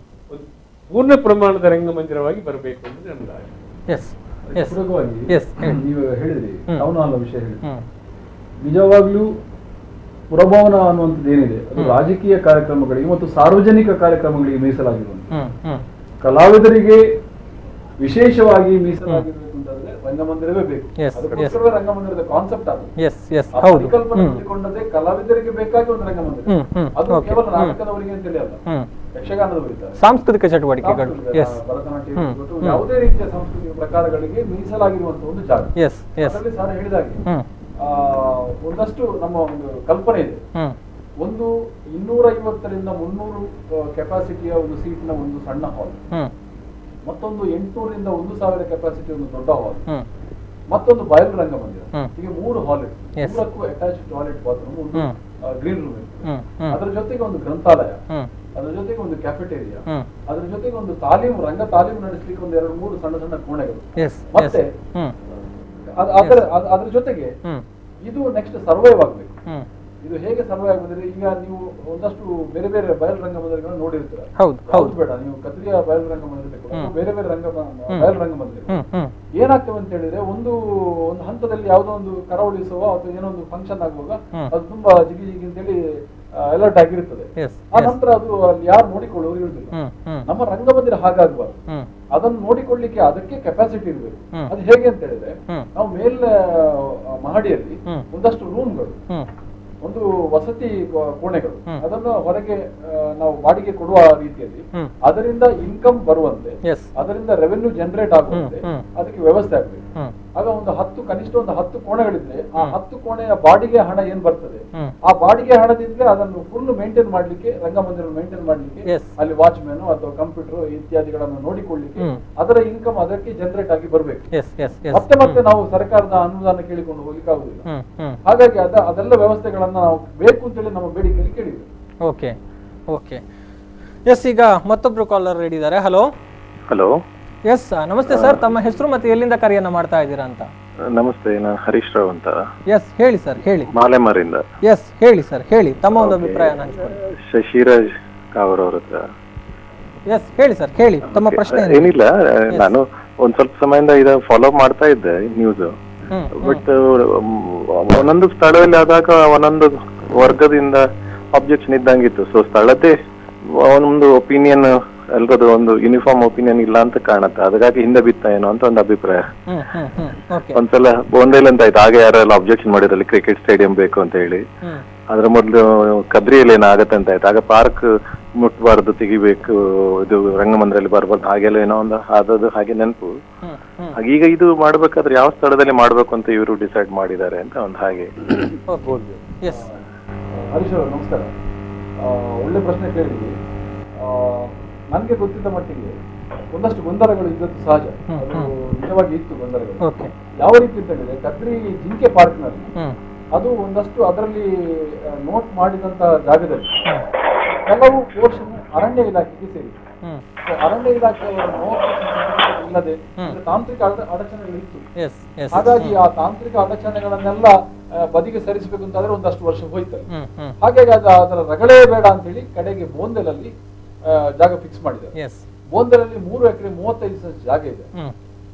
ಒಂದು ಪೂರ್ಣ ಪ್ರಮಾಣದ ರಂಗಮಂದಿರವಾಗಿ ಬರಬೇಕು ಅಂತ ನನ್ನ ನೀವು ಹೇಳಿದ್ರಿ ಟೌನ್ ಹಾಲ್ ವಿಷಯ ಹೇಳಿ, ನಿಜವಾಗ್ಲೂ ಪುರಭವನ ಅನ್ನುವಂಥದ್ದು ಏನಿದೆ ಅದು ರಾಜಕೀಯ ಕಾರ್ಯಕ್ರಮಗಳಿಗೆ ಮತ್ತು ಸಾರ್ವಜನಿಕ ಕಾರ್ಯಕ್ರಮಗಳಿಗೆ ಮೀಸಲಾಗಿರುವಂತ. ಕಲಾವಿದರಿಗೆ ವಿಶೇಷವಾಗಿ ಮೀಸಲಾಗಿರ್ಬೇಕು ಅಂತಂದ್ರೆ ರಂಗಮಂದಿರವೇ ಬೇಕು. ಅದಕ್ಕೋಸ್ಕರವೇ ರಂಗಮಂದಿರದ ಕಾನ್ಸೆಪ್ಟ್ ಅದು. ಪರಿಕಲ್ಪನೆ ಹೊಂದಿಕೊಂಡಂತೆ ಕಲಾವಿದರಿಗೆ ಬೇಕಾಗಿ ಒಂದು ರಂಗಮಂದಿರ. ಅದು ಕೇವಲ ನಾಟಕದವರಿಗೆ ಅಂತೇಳಿ ಅಲ್ಲ, ಯಕ್ಷಗಾನದವರಿಗೆ, ಸಾಂಸ್ಕೃತಿಕ ಚಟುವಟಿಕೆಗಳು, ಭರತನಾಟ್ಯ, ಯಾವುದೇ ರೀತಿಯ ಸಾಂಸ್ಕೃತಿಕ ಪ್ರಕಾರಗಳಿಗೆ ಮೀಸಲಾಗಿರುವಂತಹ ಒಂದು ಜಾಗ. ಅದರಲ್ಲಿ ಸರ್ ಹೇಳಿದಾಗೆ ಒಂದಷ್ಟು ನಮ್ಮ ಒಂದು ಕಲ್ಪನೆ ಇದೆ. ಒಂದು 250ರಿಂದ 300 ಕೆಪಾಸಿಟಿಯ ಒಂದು ಸೀಟ್ನ ಒಂದು ಸಣ್ಣ ಹಾಲ್, ಮತ್ತೊಂದು 800ರಿಂದ 1000 ಕೆಪಾಸಿಟಿ ಒಂದು ದೊಡ್ಡ ಹಾಲ್, ಮತ್ತೊಂದು ಬಯಲು ರಂಗಮಂದಿರ. ಹೀಗೆ 3 ಹಾಲ್ ಇದೆ. 3ಕ್ಕೂ ಅಟ್ಯಾಚ್ ಟಾಯ್ಲೆಟ್, ಬಾತ್ರೂಮ್, ಒಂದು ಗ್ರೀನ್ ರೂಮ್ ಇದೆ. ಅದರ ಜೊತೆಗೆ ಒಂದು ಗ್ರಂಥಾಲಯ, ಅದರ ಜೊತೆಗೆ ಒಂದು ಕ್ಯಾಫೆಟೇರಿಯಾ, ಅದರ ಜೊತೆಗೆ ಒಂದು ರಂಗ ತಾಲೀಮು ನಡೆಸಲಿಕ್ಕೆ ಒಂದು 2-3 ಸಣ್ಣ ಸಣ್ಣ ಕೋಣೆಗಳು. ಮತ್ತೆ ಅದರ ಜೊತೆಗೆ ಇದು ನೆಕ್ಸ್ಟ್ ಸರ್ವೈವ್ ಆಗ್ಬೇಕು. ಇದು ಹೇಗೆ ಸರ್ವೈವ್ ಆಗುತ್ತದೆ? ಈಗ ನೀವು ಒಂದಷ್ಟು ಬೇರೆ ಬೇರೆ ಬಯಲು ರಂಗಮಂದಿರಗಳನ್ನು ನೋಡಿರ್ತೀರ. ಹೌದು ಬೇಡ, ನೀವು ಕದ್ರಿಯ ಬಯಲು ರಂಗಮಂದಿರ ಬೇರೆ ಬೇರೆ ಬಯಲು ರಂಗಮಂದಿರ ಏನಾಗ್ತವೆ ಅಂತ ಹೇಳಿದ್ರೆ, ಒಂದು ಹಂತದಲ್ಲಿ ಯಾವುದೋ ಒಂದು ಕರಾವಳಿಸುವ ಅಥವಾ ಏನೋ ಒಂದು ಫಂಕ್ಷನ್ ಆಗುವಾಗ ಅದು ತುಂಬಾ ಜಿಗಿ ಜಿಗಿ ಅಂತೇಳಿ ಅಲರ್ಟ್ ಆಗಿರುತ್ತದೆ. ಆ ನಂತರ ಅದು ಅಲ್ಲಿ ಯಾರು ನೋಡಿಕೊಳ್ಳೋರು ಇರುವುದಿಲ್ಲ. ನಮ್ಮ ರಂಗಮಂದಿರ ಹಾಗಾಗಬಾರ್ದು. ಅದನ್ನು ನೋಡಿಕೊಳ್ಳಿಕ್ಕೆ ಅದಕ್ಕೆ ಕೆಪಾಸಿಟಿ ಇರಬೇಕು. ಅದು ಹೇಗೆ ಅಂತ ಹೇಳಿದ್ರೆ, ನಾವು ಮೇಲ್ ಮಹಡಿಯಲ್ಲಿ ಒಂದಷ್ಟು ರೂಮ್ಗಳು, ಒಂದು ವಸತಿ ಕೋಣೆಗಳು, ಅದನ್ನು ಹೊರಗೆ ನಾವು ಬಾಡಿಗೆ ಕೊಡುವ ರೀತಿಯಲ್ಲಿ ಅದರಿಂದ ಇನ್ಕಮ್ ಬರುವಂತೆ, ಅದರಿಂದ ರೆವೆನ್ಯೂ ಜನರೇಟ್ ಆಗುವಂತೆ ಅದಕ್ಕೆ ವ್ಯವಸ್ಥೆ ಆಗ್ಬೇಕು. ಆಗ ಕನಿಷ್ಠ ಒಂದು 10 ಕೋಣೆಗಳಿದ್ರೆ ಆ 10 ಕೋಣೆಯ ಬಾಡಿಗೆ ಹಣ ಏನ್ ಬರ್ತದೆ, ಆ ಬಾಡಿಗೆ ಹಣದಿಂದಲೇ ಅದನ್ನು ಫುಲ್ ಮೇಂಟೈನ್ ಮಾಡ್ಲಿಕ್ಕೆ, ರಂಗಮಂದಿರ ಮೇಂಟೈನ್ ಮಾಡ್ಲಿಕ್ಕೆ ಅಲ್ಲಿ ವಾಚ್ಮ್ಯಾನ್ ಅಥವಾ ಕಂಪ್ಯೂಟರ್ ಇತ್ಯಾದಿಗಳನ್ನು ನೋಡಿಕೊಳ್ಳಿಕ್ಕೆ ಅದರ ಇನ್ಕಮ್ ಅದಕ್ಕೆ ಜನರೇಟ್ ಆಗಿ ಬರ್ಬೇಕು. ಮತ್ತೆ ನಾವು ಸರ್ಕಾರದ ಅನುದಾನ ಕೇಳಿಕೊಂಡು ಹೋಗ್ಲಿಕ್ಕೆ ಆಗುದಿಲ್ಲ. ಹಾಗಾಗಿ ಅದೆಲ್ಲ ವ್ಯವಸ್ಥೆಗಳನ್ನ ನಾವು ಬೇಕು ಅಂತೇಳಿ ನಮ್ಮ ಬೇಡಿಕೆಯಲ್ಲಿ ಕೇಳಿದ್ವಿ. ಓಕೆ ಓಕೆ ಎಸ್, ಈಗ ಮತ್ತೊಬ್ರು ಕಾಲರ್ ರೆಡಿ ಇದ್ದಾರೆ. Hello hello. ಎಸ್ ನಮಸ್ತೆ ಸರ್, ತಮ್ಮ ಹೆಸರು ಮತ್ತೆ ಎಲ್ಲಿಂದ ಕರೆಯನ್ನ ಮಾಡ್ತಾ ಇದ್ದೀರಾ ಅಂತ? ನಮಸ್ತೆ, ನಾನು ಹರೀಶ್ ರಾವ್ ಅಂತ. ಎಸ್ ಹೇಳಿ ಸರ್, ಹೇಳಿ. ಮಾಲೆಮಾರಿಂದ. ಎಸ್ ಹೇಳಿ ಸರ್, ಹೇಳಿ ತಮ್ಮ ಒಂದು ಅಭಿಪ್ರಾಯ ಹಂಚ್ಕೊಳ್ಳಿ. ಶಶಿರಾಜ್ ಕಾವರ್ ಅವ್ರ ಹತ್ರ. ಎಸ್ ಹೇಳಿ ಸರ್, ಹೇಳಿ ತಮ್ಮ ಪ್ರಶ್ನೆ. ಏನಿಲ್ಲ, ನಾನು ಒಂದ್ ಸ್ವಲ್ಪ ಸಮಯದಿಂದ ಇದ ಫಾಲೋ ಮಾಡ್ತಾ ಇದ್ದೆ ನ್ಯೂಸ್. ಬಟ್ ಒಂದೊಂದು ಸ್ಥಳದಲ್ಲಿ ಆದಾಗ ಒಂದೊಂದು ವರ್ಗದಿಂದ ಅಬ್ಜೆಕ್ಷನ್ ಇದ್ದಂಗಿತ್ತು. ಸೊ ಸ್ಥಳತೆ ಒಂದು ಒಪಿನಿಯನ್, ಎಲ್ರದ್ದು ಒಂದು ಯೂನಿಫಾರ್ಮ್ ಒಪಿನಿಯನ್ ಇಲ್ಲ ಅಂತ ಕಾಣುತ್ತೆ. ಅದಕ್ಕಾಗಿ ಹಿಂದೆ ಬಿತ್ತ ಏನೋ ಅಂತ ಒಂದು ಅಭಿಪ್ರಾಯ. ಒಂದ್ಸಲ ಬೋಂದೇಲ್ ಅಂತ ಆಯ್ತು, ಹಾಗೆ ಯಾರೆಲ್ಲ ಅಬ್ಜೆಕ್ಷನ್ ಮಾಡಿದ್ರಲ್ಲಿ ಕ್ರಿಕೆಟ್ ಸ್ಟೇಡಿಯಂ ಬೇಕು ಅಂತ ಹೇಳಿ. ಅದ್ರ ಮೊದ್ಲು ಕದ್ರಿಯಲ್ಲಿ ಏನಾಗತ್ತೆ ಅಂತ ಆಯ್ತು, ಆಗ ಪಾರ್ಕ್ ಮುಟ್ಬಾರ್ದು, ತೆಗಿಬೇಕು, ಇದು ರಂಗಮಂದಿರಲ್ಲಿ ಬರ್ಬಾರ್ದು, ಹಾಗೆಲ್ಲ ಏನೋ ಒಂದು ಆದದ್ದು ಹಾಗೆ ನೆನಪು. ಈಗ ಇದು ಮಾಡ್ಬೇಕಾದ್ರೆ ಯಾವ ಸ್ಥಳದಲ್ಲಿ ಮಾಡ್ಬೇಕು ಅಂತ ಇವರು ಡಿಸೈಡ್ ಮಾಡಿದ್ದಾರೆ ಅಂತ ಒಂದು ಹಾಗೆ. ಹರೀಶ್ ಅವರು ನಮಸ್ಕಾರ, ಒಳ್ಳೆ ಪ್ರಶ್ನೆ ಕೇಳಿದ್ವಿ. ನನ್ಗೆ ಗೊತ್ತಿದ್ದ ಮಟ್ಟಿಗೆ ಒಂದಷ್ಟು ಗೊಂದಲಗಳು ಇದ್ದದ್ದು ಸಹಜ, ಅದು ನಿಜವಾಗಿ ಇತ್ತು ಗೊಂದಲಗಳು. ಯಾವ ರೀತಿ ಅಂತ ಹೇಳಿದ್ರೆ, ಕದ್ರಿ ಜಿಂಕೆ ಪಾರ್ಕ್ ನಲ್ಲಿ ಅದು ಒಂದಷ್ಟು ಅದರಲ್ಲಿ ನೋಟ್ ಮಾಡಿದಂತ ಜಾಗದಲ್ಲಿ ಕೆಲವು ಪೋರ್ಷನ್ ಅರಣ್ಯ ಇಲಾಖೆಗೆ ಸೇರಿ, ಅರಣ್ಯ ಇಲಾಖೆಯವರ ಇಲ್ಲದೆ ತಾಂತ್ರಿಕ ಅಡಚಣೆಗಳು ಇತ್ತು. ಹಾಗಾಗಿ ಆ ತಾಂತ್ರಿಕ ಅಡಚಣೆಗಳನ್ನೆಲ್ಲ ಬದಿಗೆ ಸರಿಸಬೇಕು ಅಂತಾದ್ರೆ ಒಂದಷ್ಟು ವರ್ಷ ಹೋಯ್ತಲ್ಲ. ಹಾಗಾಗಿ ಅದರ ರಗಳೇ ಬೇಡ ಅಂತ ಹೇಳಿ ಕಡೆಗೆ ಬೋಂದೆಲಲ್ಲಿ ಜಾಗ ಫಿಕ್ಸ್ ಮಾಡಿದ್ದಾರೆ. ಬೋಂದೆಲಲ್ಲಿ 3 ಎಕರೆ 35 ಸೆಂಟ್ಸ್ ಜಾಗ ಇದೆ.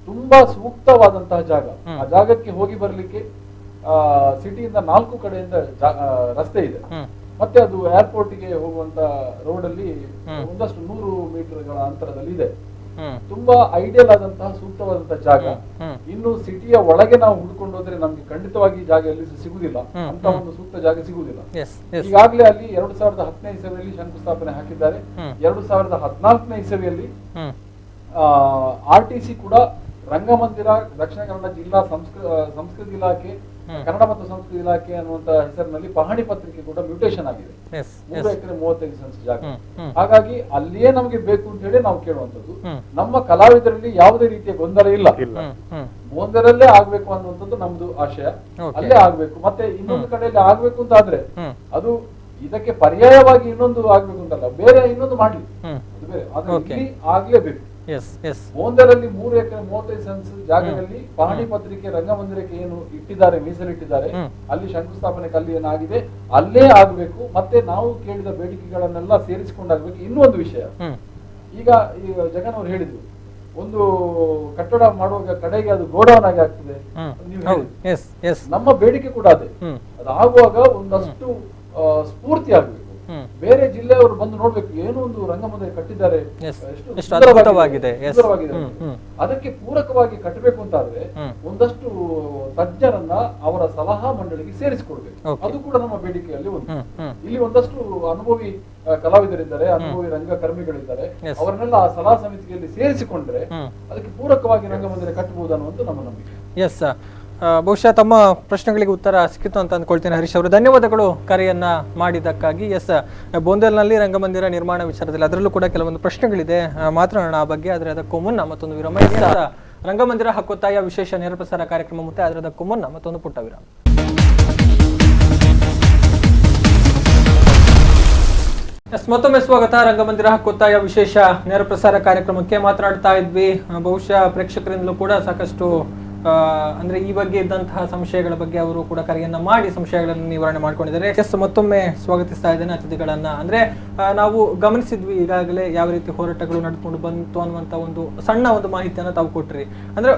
ತುಂಬಾ ಸೂಕ್ತವಾದಂತಹ ಜಾಗ. ಆ ಜಾಗಕ್ಕೆ ಹೋಗಿ ಬರ್ಲಿಕ್ಕೆ ಸಿಟಿಯಿಂದ 4 ಕಡೆಯಿಂದ ರಸ್ತೆ ಇದೆ. ಮತ್ತೆ ಅದು ಏರ್ಪೋರ್ಟ್ ಗೆ ಹೋಗುವಂತ ರೋಡ್ ಅಲ್ಲಿ ಒಂದಷ್ಟು 100 ಮೀಟರ್ಗಳ ಅಂತರದಲ್ಲಿ ಇದೆ. ತುಂಬಾ ಐಡಿಯಲ್ ಆದಂತಹ ಸೂಕ್ತವಾದಂತಹ ಜಾಗ. ಇನ್ನು ಸಿಟಿಯ ಒಳಗೆ ನಾವು ಹುಡ್ಕೊಂಡು ಹೋದ್ರೆ ನಮ್ಗೆ ಖಂಡಿತವಾಗಿ ಜಾಗ ಎಲ್ಲಿ ಸಿಗುದಿಲ್ಲ, ಅಂತ ಒಂದು ಸೂಕ್ತ ಜಾಗ ಸಿಗುದಿಲ್ಲ. ಈಗಾಗಲೇ ಅಲ್ಲಿ 2010ನೇ ಇಸವಿಯಲ್ಲಿ ಶಂಕುಸ್ಥಾಪನೆ ಹಾಕಿದ್ದಾರೆ. 2014ನೇ ಇಸವಿಯಲ್ಲಿ RTC ಕೂಡ ರಂಗಮಂದಿರ ದಕ್ಷಿಣ ಕನ್ನಡ ಜಿಲ್ಲಾ ಸಂಸ್ಕೃತಿ ಇಲಾಖೆ, ಕನ್ನಡ ಮತ್ತು ಸಂಸ್ಕೃತಿ ಇಲಾಖೆ ಅನ್ನುವಂತ ಹೆಸರಿನಲ್ಲಿ ಪಹಣಿ ಪತ್ರಿಕೆ ಕೂಡ ಮ್ಯೂಟೇಶನ್ ಆಗಿದೆ. 3 ಎಕರೆ 35 ಸೆಂಟ್ಸ್ ಜಾಗ. ಹಾಗಾಗಿ ಅಲ್ಲಿಯೇ ನಮಗೆ ಬೇಕು ಅಂತ ಹೇಳಿ ನಾವು ಕೇಳುವಂತದ್ದು. ನಮ್ಮ ಕಲಾವಿದರಲ್ಲಿ ಯಾವುದೇ ರೀತಿಯ ಗೊಂದಲ ಇಲ್ಲ. ಬೋಂದರಲ್ಲೇ ಆಗ್ಬೇಕು ಅನ್ನುವಂಥದ್ದು ನಮ್ದು ಆಶಯ, ಅಲ್ಲೇ ಆಗ್ಬೇಕು. ಮತ್ತೆ ಇನ್ನೊಂದು ಕಡೆಯಲ್ಲಿ ಆಗ್ಬೇಕು ಅಂತ ಆದ್ರೆ ಅದು ಇದಕ್ಕೆ ಪರ್ಯಾಯವಾಗಿ ಇನ್ನೊಂದು ಆಗ್ಬೇಕು ಅಂತಲ್ಲ, ಬೇರೆ ಇನ್ನೊಂದು ಮಾಡ್ಲಿ, ಅದು ಬೇರೆ. ಆದ್ರೆ ಇಲ್ಲಿ ಆಗ್ಲೇಬೇಕು. ಬೋಂದರಲ್ಲಿ 3 ಎಕರೆ 35 ಸೆಂಟ್ಸ್ ಜಾಗದಲ್ಲಿ ಪಹಣಿ ಪತ್ರಿಕೆ ರಂಗಮಂದಿರಕ್ಕೆ ಏನು ಇಟ್ಟಿದ್ದಾರೆ, ಮೀಸಲಿಟ್ಟಿದ್ದಾರೆ, ಅಲ್ಲಿ ಶಂಕುಸ್ಥಾಪನೆ ಕಲ್ಲಿ ಏನಾಗಿದೆ ಅಲ್ಲೇ ಆಗ್ಬೇಕು. ಮತ್ತೆ ನಾವು ಕೇಳಿದ ಬೇಡಿಕೆಗಳನ್ನೆಲ್ಲ ಸೇರಿಸಿಕೊಂಡಾಗ್ಬೇಕು. ಇನ್ನೂ ಒಂದು ವಿಷಯ, ಈಗ ಜಗನ್ ಅವರು ಹೇಳಿದ್ರು, ಒಂದು ಕಟ್ಟಡ ಮಾಡುವಾಗ ಕಡೆಗೆ ಅದು ಗೋಡೌನ್ ಆಗಿ ಆಗ್ತದೆ. ನಮ್ಮ ಬೇಡಿಕೆ ಕೂಡ ಅದೇ. ಅದಾಗುವಾಗ ಒಂದಷ್ಟು ಸ್ಫೂರ್ತಿ ಆಗ್ಬೇಕು. ಬೇರೆ ಜಿಲ್ಲೆಯವರು ಬಂದು ನೋಡ್ಬೇಕು, ಏನೋ ಒಂದು ರಂಗಮಂದಿರ ಕಟ್ಟಿದ್ದಾರೆ, ಎಷ್ಟು ಅದ್ಭುತವಾಗಿದೆ. ಸುಂದರವಾಗಿದೆ. ಅದಕ್ಕೆ ಪೂರಕವಾಗಿ ಕಟ್ಟಬೇಕು ಅಂತಾದ್ರೆ ಒಂದಷ್ಟು ತಜ್ಞರನ್ನ ಅವರ ಸಲಹಾ ಮಂಡಳಿಗೆ ಸೇರಿಸಿಕೊಡ್ಬೇಕು. ಅದು ಕೂಡ ನಮ್ಮ ಬೇಡಿಕೆಯಲ್ಲಿ ಒಂದು. ಇಲ್ಲಿ ಒಂದಷ್ಟು ಅನುಭವಿ ಕಲಾವಿದರಿದ್ದಾರೆ, ಅನುಭವಿ ರಂಗಕರ್ಮಿಗಳಿದ್ದಾರೆ, ಅವರನ್ನೆಲ್ಲ ಆ ಸಲಹಾ ಸಮಿತಿಯಲ್ಲಿ ಸೇರಿಸಿಕೊಂಡ್ರೆ ಅದಕ್ಕೆ ಪೂರಕವಾಗಿ ರಂಗಮಂದಿರ ಕಟ್ಟಬಹುದು ಅನ್ನುವಂತ ನಮ್ಮ ನಂಬಿಕೆ. ಎಸ್, ಬಹುಶಃ ತಮ್ಮ ಪ್ರಶ್ನೆಗಳಿಗೆ ಉತ್ತರ ಸಿಕ್ಕಿತು ಅಂತ ಅಂದ್ಕೊಳ್ತೇನೆ ಹರೀಶ್ ಅವರು. ಧನ್ಯವಾದಗಳು ಕರೆಯನ್ನ ಮಾಡಿದ್ದಕ್ಕಾಗಿ. ಎಸ್, ಬೋಂದೇಲ್ನಲ್ಲಿ ರಂಗಮಂದಿರ ನಿರ್ಮಾಣ ವಿಚಾರದಲ್ಲಿ ಅದರಲ್ಲೂ ಕೂಡ ಕೆಲವೊಂದು ಪ್ರಶ್ನೆಗಳಿದೆ, ಮಾತನಾಡೋಣ ಆ ಬಗ್ಗೆ. ಆದರೆ ಅದಕ್ಕೂ ಮುನ್ನ ಮತ್ತೊಂದು ವಿರಾಮ. ರಂಗಮಂದಿರ ಹಕ್ಕೊತ್ತಾಯ ವಿಶೇಷ ನೇರ ಪ್ರಸಾರ ಕಾರ್ಯಕ್ರಮ ಮತ್ತೆ ಅದರದಕ್ಕೂ ಮುನ್ನ ಮತ್ತೊಂದು ಪುಟ್ಟ ವಿರಾಮ. ಮತ್ತೊಮ್ಮೆ ಸ್ವಾಗತ. ರಂಗಮಂದಿರ ಹಕ್ಕೊತ್ತಾಯ ವಿಶೇಷ ನೇರ ಪ್ರಸಾರ ಕಾರ್ಯಕ್ರಮಕ್ಕೆ ಮಾತನಾಡ್ತಾ ಇದ್ವಿ. ಬಹುಶಃ ಪ್ರೇಕ್ಷಕರಿಂದಲೂ ಕೂಡ ಸಾಕಷ್ಟು ಅಂದ್ರೆ ಈ ಬಗ್ಗೆ ಇದ್ದಂತಹ ಸಂಶಯಗಳ ಬಗ್ಗೆ ಅವರು ಕೂಡ ಕರೆಯನ್ನ ಮಾಡಿ ಸಂಶಯಗಳನ್ನು ನಿವಾರಣೆ ಮಾಡ್ಕೊಂಡಿದ್ದಾರೆ. ಮತ್ತೊಮ್ಮೆ ಸ್ವಾಗತಿಸ್ತಾ ಇದ್ದೇನೆ ಅತಿಥಿಗಳನ್ನ. ಅಂದ್ರೆ ನಾವು ಗಮನಿಸಿದ್ವಿ ಈಗಾಗಲೇ ಯಾವ ರೀತಿ ಹೋರಾಟಗಳು ನಡೆದುಕೊಂಡು ಬಂತು ಅನ್ನುವಂತ ಒಂದು ಸಣ್ಣ ಒಂದು ಮಾಹಿತಿಯನ್ನ ತಾವು ಕೊಟ್ರಿ. ಅಂದ್ರೆ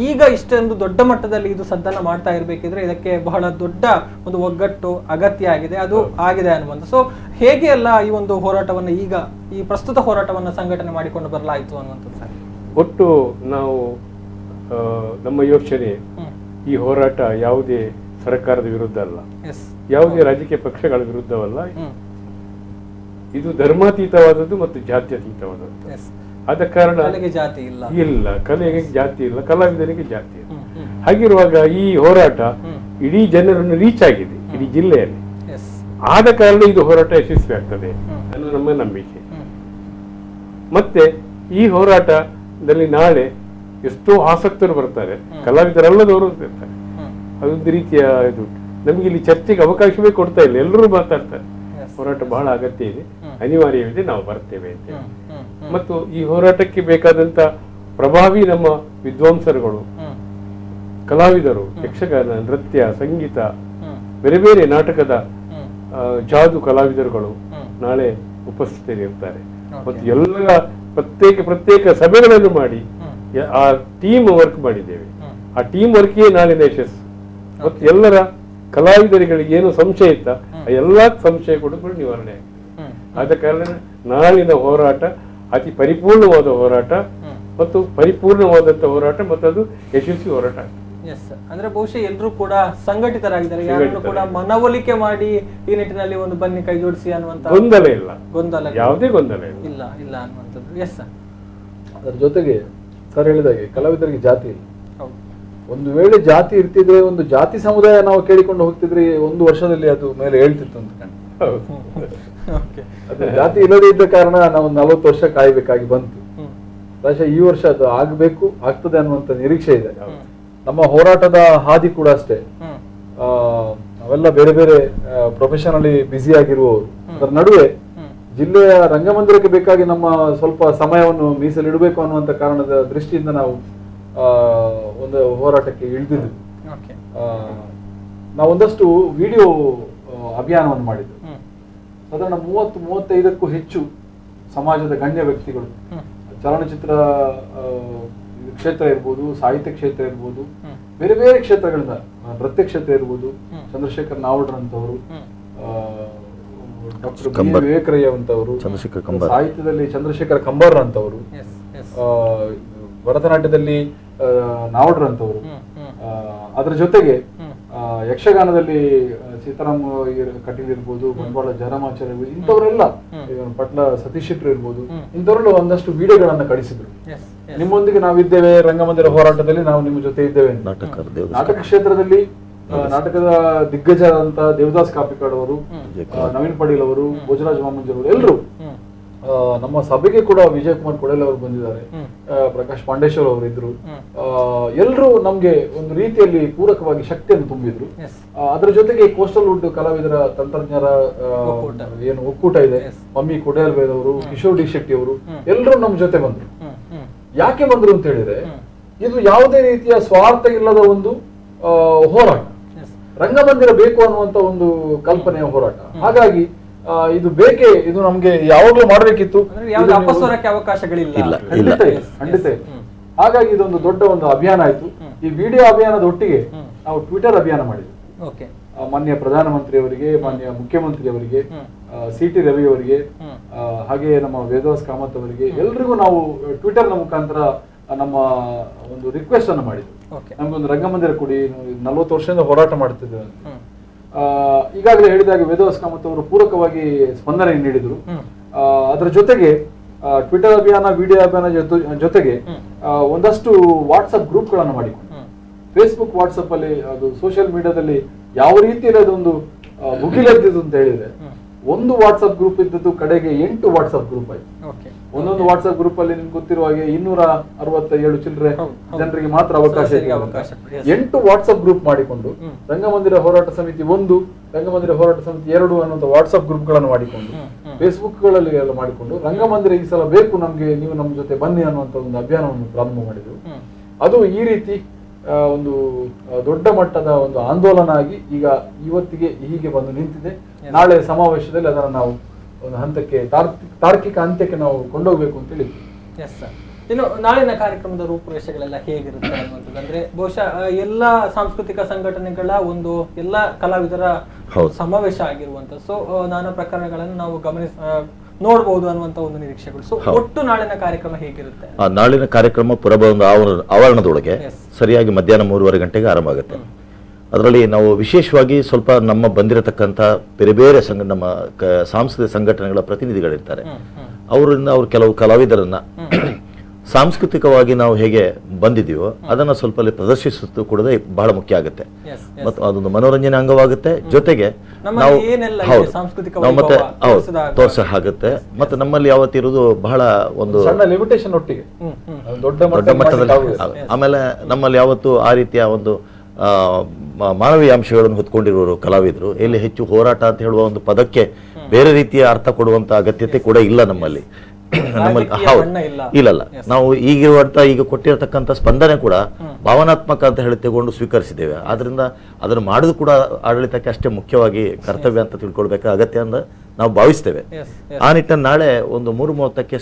ಈಗ ಇಷ್ಟೊಂದು ದೊಡ್ಡ ಮಟ್ಟದಲ್ಲಿ ಇದು ಸದ್ದನ್ನ ಮಾಡ್ತಾ ಇರ್ಬೇಕಿದ್ರೆ ಇದಕ್ಕೆ ಬಹಳ ದೊಡ್ಡ ಒಂದು ಒಗ್ಗಟ್ಟು ಅಗತ್ಯ ಆಗಿದೆ, ಅದು ಆಗಿದೆ ಅನ್ನುವಂಥ. ಸೊ ಹೇಗೆ ಎಲ್ಲ ಈ ಒಂದು ಹೋರಾಟವನ್ನ ಈಗ ಈ ಪ್ರಸ್ತುತ ಹೋರಾಟವನ್ನ ಸಂಘಟನೆ ಮಾಡಿಕೊಂಡು ಬರಲಾಯಿತು ಅನ್ನುವಂಥದ್ದು ಸರ್? ಒಟ್ಟು ನಾವು ನಮ್ಮ ಯೋಚನೆ, ಈ ಹೋರಾಟ ಯಾವುದೇ ಸರ್ಕಾರದ ವಿರುದ್ಧ ಅಲ್ಲ, ಯಾವುದೇ ರಾಜಕೀಯ ಪಕ್ಷಗಳ ವಿರುದ್ಧವಲ್ಲ. ಇದು ಧರ್ಮಾತೀತವಾದದ್ದು ಮತ್ತು ಜಾತ್ಯತೀತವಾದದ್ದು. ಆದ ಕಾರಣ ಜಾತಿ ಇಲ್ಲ, ಕಲೆಗೆ ಜಾತಿ ಇಲ್ಲ, ಕಲಾವಿದನಿಗೆ ಜಾತಿ ಇಲ್ಲ. ಹಾಗಿರುವಾಗ ಈ ಹೋರಾಟ ಇಡೀ ಜನರನ್ನು ರೀಚ್ ಆಗಿದೆ, ಇಡೀ ಜಿಲ್ಲೆಯಲ್ಲಿ. ಆದ ಕಾರಣ ಇದು ಹೋರಾಟ ಯಶಸ್ವಿ ಆಗ್ತದೆ ಅನ್ನೋ ನಮ್ಮ ನಂಬಿಕೆ. ಮತ್ತೆ ಈ ಹೋರಾಟದಲ್ಲಿ ನಾಳೆ ಎಷ್ಟೋ ಆಸಕ್ತರು ಬರ್ತಾರೆ, ಕಲಾವಿದರಲ್ಲದವರು ಇರ್ತಾರೆ. ಅದೊಂದು ರೀತಿಯ ಇದು ನಮಗೆ ಇಲ್ಲಿ ಚರ್ಚೆಗೆ ಅವಕಾಶವೇ ಕೊಡ್ತಾ ಇಲ್ಲ, ಎಲ್ಲರೂ ಮಾತಾಡ್ತಾರೆ. ಹೋರಾಟ ಬಹಳ ಅಗತ್ಯ ಇದೆ, ಅನಿವಾರ್ಯವಿದೆ, ನಾವು ಬರ್ತೇವೆ ಅಂತ. ಮತ್ತು ಈ ಹೋರಾಟಕ್ಕೆ ಬೇಕಾದಂತ ಪ್ರಭಾವಿ ನಮ್ಮ ವಿದ್ವಾಂಸರುಗಳು, ಕಲಾವಿದರು, ಯಕ್ಷಗಾನ, ನೃತ್ಯ, ಸಂಗೀತ, ಬೇರೆ ಬೇರೆ ನಾಟಕದ ಜಾದು ಕಲಾವಿದರುಗಳು ನಾಳೆ ಉಪಸ್ಥಿತರಿರ್ತಾರೆ. ಮತ್ತು ಎಲ್ಲ ಪ್ರತ್ಯೇಕ ಸಭೆಗಳನ್ನು ಮಾಡಿ ಆ ಟೀಮ್ ವರ್ಕ್ ಮಾಡಿದ್ದೇವೆ. ಆ ಟೀಮ್ ವರ್ಕ್ಗೆ ನಾಳಿನ ಯಶಸ್ಸು. ಮತ್ತು ಎಲ್ಲರ ಕಲಾವಿದರಿಗೆ ಏನು ಸಂಶಯ ಇತ್ತ ಆ ಎಲ್ಲಾ ಸಂಶಯ ಕೂಡ ನಿವಾರಣೆ ಆಗಿದೆ. ಆದ ಕಾರಣ ನಾಳಿನ ಹೋರಾಟ ಅತಿ ಪರಿಪೂರ್ಣವಾದ ಹೋರಾಟ ಮತ್ತು ಪರಿಪೂರ್ಣವಾದಂತ ಹೋರಾಟ ಮತ್ತು ಅದು ಯಶಸ್ವಿ ಹೋರಾಟ. ಅಂದ್ರೆ ಬಹುಶಃ ಎಲ್ಲರೂ ಕೂಡ ಸಂಘಟಿತರಾಗಿದ್ದಾರೆ, ಯಾರನ್ನು ಕೂಡ ಮನವೊಲಿಕೆ ಮಾಡಿ ಈ ನಿಟ್ಟಿನಲ್ಲಿ ಒಂದು ಬನ್ನಿ ಕೈ ಜೋಡಿಸಿ ಅನ್ನುವಂತ ಗೊಂದಲ ಇಲ್ಲ, ಯಾವುದೇ ಗೊಂದಲ ಇಲ್ಲ ಅನ್ನುವಂಥದ್ದು. ಎಸ್, ಅದರ ಜೊತೆಗೆ ಸರ್ ಹೇಳಿದಾಗೆ ಕಲಾವಿದರಿಗೆ ಜಾತಿ ಇಲ್ಲ. ಒಂದು ವೇಳೆ ಜಾತಿ ಇರ್ತಿದ್ರೆ, ಒಂದು ಜಾತಿ ಸಮುದಾಯ ನಾವು ಕೇಳಿಕೊಂಡು ಹೋಗ್ತಿದ್ರೆ ಒಂದು ವರ್ಷದಲ್ಲಿ ಅದು ಮೇಲೆ ಹೇಳ್ತಿತ್ತು ಅಂತ ಅದು ಜಾತಿ ಇಲ್ಲದೇ ಇದ್ದ ಕಾರಣ ನಾವು 40 ವರ್ಷ ಕಾಯ್ಬೇಕಾಗಿ ಬಂತು. ಬಹುಶಃ ಈ ವರ್ಷ ಅದು ಆಗ್ತದೆ ಅನ್ನುವಂತ ನಿರೀಕ್ಷೆ ಇದೆ. ನಮ್ಮ ಹೋರಾಟದ ಹಾದಿ ಕೂಡ ಅಷ್ಟೇ. ನಾವೆಲ್ಲ ಬೇರೆ ಬೇರೆ ಪ್ರೊಫೆಷನಲಿ ಬ್ಯುಸಿ ಆಗಿರುವವರು. ಅದರ ನಡುವೆ ಜಿಲ್ಲೆಯ ರಂಗಮಂದಿರಕ್ಕೆ ಬೇಕಾಗಿ ನಮ್ಮ ಸ್ವಲ್ಪ ಸಮಯವನ್ನು ಮೀಸಲಿಡಬೇಕು ಅನ್ನುವಂತ ಕಾರಣದ ದೃಷ್ಟಿಯಿಂದ ನಾವು ಒಂದು ಹೋರಾಟಕ್ಕೆ ಇಳಿದಿದ್ವಿ. ನಾವೊಂದಷ್ಟು ವಿಡಿಯೋ ಅಭಿಯಾನವನ್ನು ಮಾಡಿದ್ವಿ. ಸಾಧಾರಣ 30-35ಕ್ಕೂ ಹೆಚ್ಚು ಸಮಾಜದ ಗಣ್ಯ ವ್ಯಕ್ತಿಗಳು, ಚಲನಚಿತ್ರ ಕ್ಷೇತ್ರ ಇರ್ಬೋದು, ಸಾಹಿತ್ಯ ಕ್ಷೇತ್ರ ಇರ್ಬೋದು, ಬೇರೆ ಬೇರೆ ಕ್ಷೇತ್ರಗಳಿಂದ, ನೃತ್ಯ ಕ್ಷೇತ್ರ ಇರ್ಬೋದು, ಚಂದ್ರಶೇಖರ್ ನಾವಡ್ರಂತವರು, ಡಾಕ್ಟರ್ ವಿವೇಕರಯ್ಯ ಅಂತವರು, ಸಾಹಿತ್ಯದಲ್ಲಿ ಚಂದ್ರಶೇಖರ್ ಕಂಬಾರ್ ಅಂತವರು, ಭರತನಾಟ್ಯದಲ್ಲಿ ನಾವಡ್ರಂತವರು, ಅದರ ಜೊತೆಗೆ ಯಕ್ಷಗಾನದಲ್ಲಿ ಸೀತಾರಾಮ್ ಕಟೀಲ್ ಇರ್ಬೋದು, ಬಂಟ್ವಾಳ ಜಯರಾಮಾಚಾರ್ಯ ಇರ್ಬೋದು, ಇಂಥವರೆಲ್ಲ, ಪಟ್ಲ ಸತೀಶ್ ಶೆಟ್ಟಿ ಇರ್ಬೋದು, ಇಂಥವರೆಲ್ಲ ಒಂದಷ್ಟು ವಿಡಿಯೋಗಳನ್ನ ಕಳಿಸಿದ್ರು. ನಿಮ್ಮೊಂದಿಗೆ ನಾವಿದ್ದೇವೆ, ರಂಗಮಂದಿರ ಹೋರಾಟದಲ್ಲಿ ನಾವು ನಿಮ್ಮ ಜೊತೆ ಇದ್ದೇವೆ. ನಾಟಕ ಕ್ಷೇತ್ರದಲ್ಲಿ ನಾಟಕದ ದಿಗ್ಗಜರಾದಂತ ದೇವದಾಸ್ ಕಾಪಿಕಾಡ್ ಅವರು, ನವೀನ್ ಪಡೀಲ್ ಅವರು, ಭೋಜರಾಜ್ ಮಾಮಂಜರ್ ಅವರು, ಎಲ್ಲರೂ ನಮ್ಮ ಸಭೆಗೆ ಕೂಡ ವಿಜಯ್ ಕುಮಾರ್ ಕೊಡೆಲ್ ಅವರು ಬಂದಿದ್ದಾರೆ, ಪ್ರಕಾಶ್ ಪಾಂಡೇಶ್ವರ್ ಅವರು ಇದ್ರು. ಎಲ್ಲರೂ ನಮ್ಗೆ ಒಂದು ರೀತಿಯಲ್ಲಿ ಪೂರಕವಾಗಿ ಶಕ್ತಿಯನ್ನು ತುಂಬಿದ್ರು. ಅದರ ಜೊತೆಗೆ ಕೋಸ್ಟಲ್ ವುಡ್ ಕಲಾವಿದರ ತಂತ್ರಜ್ಞರ ಏನು ಒಕ್ಕೂಟ ಇದೆ, ಮಮ್ಮಿ ಕೊಡೆಯಲ್ವೇದ್ ಅವರು, ಕಿಶೋರ್ ಡಿ ಶೆಟ್ಟಿ ಅವರು, ಎಲ್ಲರೂ ನಮ್ಮ ಜೊತೆ ಬಂದ್ರು. ಯಾಕೆ ಬಂದ್ರು ಅಂತ ಹೇಳಿದ್ರೆ, ಇದು ಯಾವುದೇ ರೀತಿಯ ಸ್ವಾರ್ಥ ಇಲ್ಲದ ಒಂದು ಹೋರಾಟ, ರಂಗಮಂದಿರ ಬೇಕು ಅನ್ನುವಂತ ಒಂದು ಕಲ್ಪನೆಯ ಹೋರಾಟ. ಹಾಗಾಗಿ ಇದು ಬೇಕೇ, ಇದು ನಮ್ಗೆ ಯಾವಾಗ್ಲೂ ಮಾಡ್ಬೇಕಿತ್ತು, ಅವಕಾಶಗಳಿಲ್ಲ, ಖಂಡಿತ. ಹಾಗಾಗಿ ಇದೊಂದು ದೊಡ್ಡ ಒಂದು ಅಭಿಯಾನ ಆಯ್ತು. ಈ ವಿಡಿಯೋ ಅಭಿಯಾನದ ಒಟ್ಟಿಗೆ ನಾವು ಟ್ವಿಟರ್ ಅಭಿಯಾನ ಮಾಡಿದ್ವಿ. ಮಾನ್ಯ ಪ್ರಧಾನಮಂತ್ರಿಯವರಿಗೆ, ಮಾನ್ಯ ಮುಖ್ಯಮಂತ್ರಿಯವರಿಗೆ, CT ರವಿ ಅವರಿಗೆ, ಹಾಗೆ ನಮ್ಮ ವೇದವಾಸ್ ಕಾಮತ್ ಅವರಿಗೆ ಎಲ್ರಿಗೂ ನಾವು ಟ್ವಿಟರ್ ನ ಮುಖಾಂತರ ನಮ್ಮ ಒಂದು ರಿಕ್ವೆಸ್ಟ್ ಅನ್ನು ಮಾಡಿದ್ವಿ. ನಮ್ಗೊಂದು ರಂಗಮಂದಿರ ಕೊಡಿ, 40 ವರ್ಷದಿಂದ ಹೋರಾಟ ಮಾಡ್ತಿದ್ದೇವೆ. ಈಗಾಗಲೇ ಹೇಳಿದಾಗ ವೇದವಾಸ್ ಕಾಮತ್ ಅವರು ಪೂರಕವಾಗಿ ಸ್ಪಂದನೆ ನೀಡಿದ್ರು. ಅದರ ಜೊತೆಗೆ ಟ್ವಿಟರ್ ಅಭಿಯಾನ, ವಿಡಿಯೋ ಅಭಿಯಾನ ಜೊತೆಗೆ ಒಂದಷ್ಟು ವಾಟ್ಸ್ಆಪ್ ಗ್ರೂಪ್ಗಳನ್ನು ಮಾಡಿಕೊಂಡು, ಫೇಸ್ಬುಕ್, ವಾಟ್ಸ್ಆಪ್ ಅಲ್ಲಿ, ಅದು ಸೋಷಿಯಲ್ ಮೀಡಿಯಾದಲ್ಲಿ ಯಾವ ರೀತಿಯಲ್ಲಿ ಅದೊಂದು ಮುಗಿಲೆದ್ದಿದ್ದು ಅಂತ ಹೇಳಿದ್ರೆ, ಒಂದು ವಾಟ್ಸ್ಆಪ್ ಗ್ರೂಪ್ ಇದ್ದದ್ದು ಕಡೆಗೆ 8 ವಾಟ್ಸ್ಆಪ್ ಗ್ರೂಪ್ ಆಯ್ತು. ಒಂದೊಂದು ವಾಟ್ಸ್ಆಪ್ ಗ್ರೂಪ್ ಅಲ್ಲಿ ನಿಮ್ಗೆ ಗೊತ್ತಿರುವ ಹಾಗೆ 267 ಚಿಲ್ಲರೆ ಜನರಿಗೆ ಮಾತ್ರ ಅವಕಾಶ ಇದೆ. 8 ವಾಟ್ಸ್ಆಪ್ ಗ್ರೂಪ್ ಮಾಡಿಕೊಂಡು ರಂಗಮಂದಿರ ಹೋರಾಟ ಸಮಿತಿ 1, ರಂಗಮಂದಿರ ಹೋರಾಟ ಸಮಿತಿ 2 ಅನ್ನುವಂಥ ವಾಟ್ಸ್ಆಪ್ ಗ್ರೂಪ್ ಗಳನ್ನು ಮಾಡಿಕೊಂಡು, ಫೇಸ್ಬುಕ್ ಗಳಲ್ಲಿ ಎಲ್ಲ ಮಾಡಿಕೊಂಡು, ರಂಗಮಂದಿರ ಈ ಸಲ ಬೇಕು ನಮ್ಗೆ, ನೀವು ನಮ್ಮ ಜೊತೆ ಬನ್ನಿ ಅನ್ನುವಂಥ ಒಂದು ಅಭಿಯಾನವನ್ನು ಪ್ರಾರಂಭ ಮಾಡಿದ್ರು. ಅದು ಈ ರೀತಿ ಒಂದು ದೊಡ್ಡ ಮಟ್ಟದ ಒಂದು ಆಂದೋಲನ ಆಗಿ ಈಗ ಇವತ್ತಿಗೆ ಹೀಗೆ ಬಂದು ನಿಂತಿದೆ. ನಾಳೆ ಸಮಾವೇಶದಲ್ಲಿ ಅದನ್ನು ನಾವು ಒಂದು ಹಂತಕ್ಕೆ, ತಾರ್ಕಿಕ ಅಂತ್ಯಕ್ಕೆ ನಾವು ಕೊಂಡೋಗ್ಬೇಕು ಅಂತ ಹೇಳಿ. Yes sir. ಇನ್ನು ನಾಳಿನ ಕಾರ್ಯಕ್ರಮದ ರೂಪುರೇಷೆಗಳೆಲ್ಲ ಹೇಗಿರುತ್ತೆ ಅನ್ನುವಂಥದ್ದು, ಅಂದ್ರೆ ಬಹುಶಃ ಎಲ್ಲ ಸಾಂಸ್ಕೃತಿಕ ಸಂಘಟನೆಗಳ ಒಂದು ಎಲ್ಲ ಕಲಾವಿದರ ಸಮಾವೇಶ ಆಗಿರುವಂತ, ಸೊ ನಾನಾ ಪ್ರಕರಣಗಳನ್ನು ನಾವು ನೋಡಬಹುದು ಅನ್ನುವಂತ ಒಂದು ನಿರೀಕ್ಷೆಗಳು. ಸೊ ಒಟ್ಟು ನಾಳಿನ ಕಾರ್ಯಕ್ರಮ ಹೇಗಿರುತ್ತೆ? ನಾಳಿನ ಕಾರ್ಯಕ್ರಮ ಪುರಭವನದ ಆವರಣದೊಳಗೆ ಸರಿಯಾಗಿ ಮಧ್ಯಾಹ್ನ 3:30 ಗಂಟೆಗೆ ಆರಂಭ ಆಗುತ್ತೆ. ಅದರಲ್ಲಿ ನಾವು ವಿಶೇಷವಾಗಿ ಸ್ವಲ್ಪ ನಮ್ಮ ಬಂದಿರತಕ್ಕಂಥ ಬೇರೆ ಬೇರೆ ನಮ್ಮ ಸಾಂಸ್ಕೃತಿಕ ಸಂಘಟನೆಗಳ ಪ್ರತಿನಿಧಿಗಳಿರ್ತಾರೆ. ಅವರಿಂದ ಅವ್ರು ಕೆಲವು ಕಲಾವಿದರನ್ನ ಸಾಂಸ್ಕೃತಿಕವಾಗಿ ನಾವು ಹೇಗೆ ಬಂದಿದೀವೋ ಅದನ್ನ ಸ್ವಲ್ಪ ಅಲ್ಲಿ ಪ್ರದರ್ಶಿಸುವುದು ಕೂಡ ಬಹಳ ಮುಖ್ಯ ಆಗುತ್ತೆ. ಮತ್ತು ಅದೊಂದು ಮನೋರಂಜನೆ ಅಂಗವಾಗುತ್ತೆ. ಜೊತೆಗೆ ನಾವು ಮತ್ತೆ ತೋರ್ಸ ಆಗುತ್ತೆ. ಮತ್ತೆ ನಮ್ಮಲ್ಲಿ ಯಾವತ್ತಿರುವುದು ಬಹಳ ಒಂದು ಲಿಮಿಟೇಷನ್ ಒಟ್ಟಿಗೆ ದೊಡ್ಡ ಮಟ್ಟದಲ್ಲಿ. ಆಮೇಲೆ ನಮ್ಮಲ್ಲಿ ಯಾವತ್ತು ಆ ರೀತಿಯ ಒಂದು ಮಾನವೀಯ ಅಂಶಗಳನ್ನು ಹೊತ್ಕೊಂಡಿರುವರು ಕಲಾವಿದರು. ಎಲ್ಲಿ ಹೆಚ್ಚು ಹೋರಾಟ ಅಂತ ಹೇಳುವ ಒಂದು ಪದಕ್ಕೆ ಬೇರೆ ರೀತಿಯ ಅರ್ಥ ಕೊಡುವಂತ ಅಗತ್ಯತೆ ಕೂಡ ಇಲ್ಲ ನಮ್ಮಲ್ಲಿ. ಇಲ್ಲಲ್ಲ, ನಾವು ಈಗ ಕೊಟ್ಟಿರತಕ್ಕಂಥ ಸ್ಪಂದನೆ ಕೂಡ ಭಾವನಾತ್ಮಕ ಅಂತ ಹೇಳಿ ತಗೊಂಡು ಸ್ವೀಕರಿಸಿದ್ದೇವೆ. ಆದ್ರಿಂದ ಅದನ್ನು ಮಾಡೋದು ಕೂಡ ಆಡಳಿತಕ್ಕೆ ಅಷ್ಟೇ ಮುಖ್ಯವಾಗಿ ಕರ್ತವ್ಯ ಅಂತ ತಿಳ್ಕೊಳ್ಬೇಕಾದ ಅಗತ್ಯ ಅಂತ ನಾವು ಭಾವಿಸ್ತೇವೆ. ಆ ನಿಟ್ಟಿನಲ್ಲಿ ನಾಳೆ ಒಂದು 3:30ಕ್ಕೆ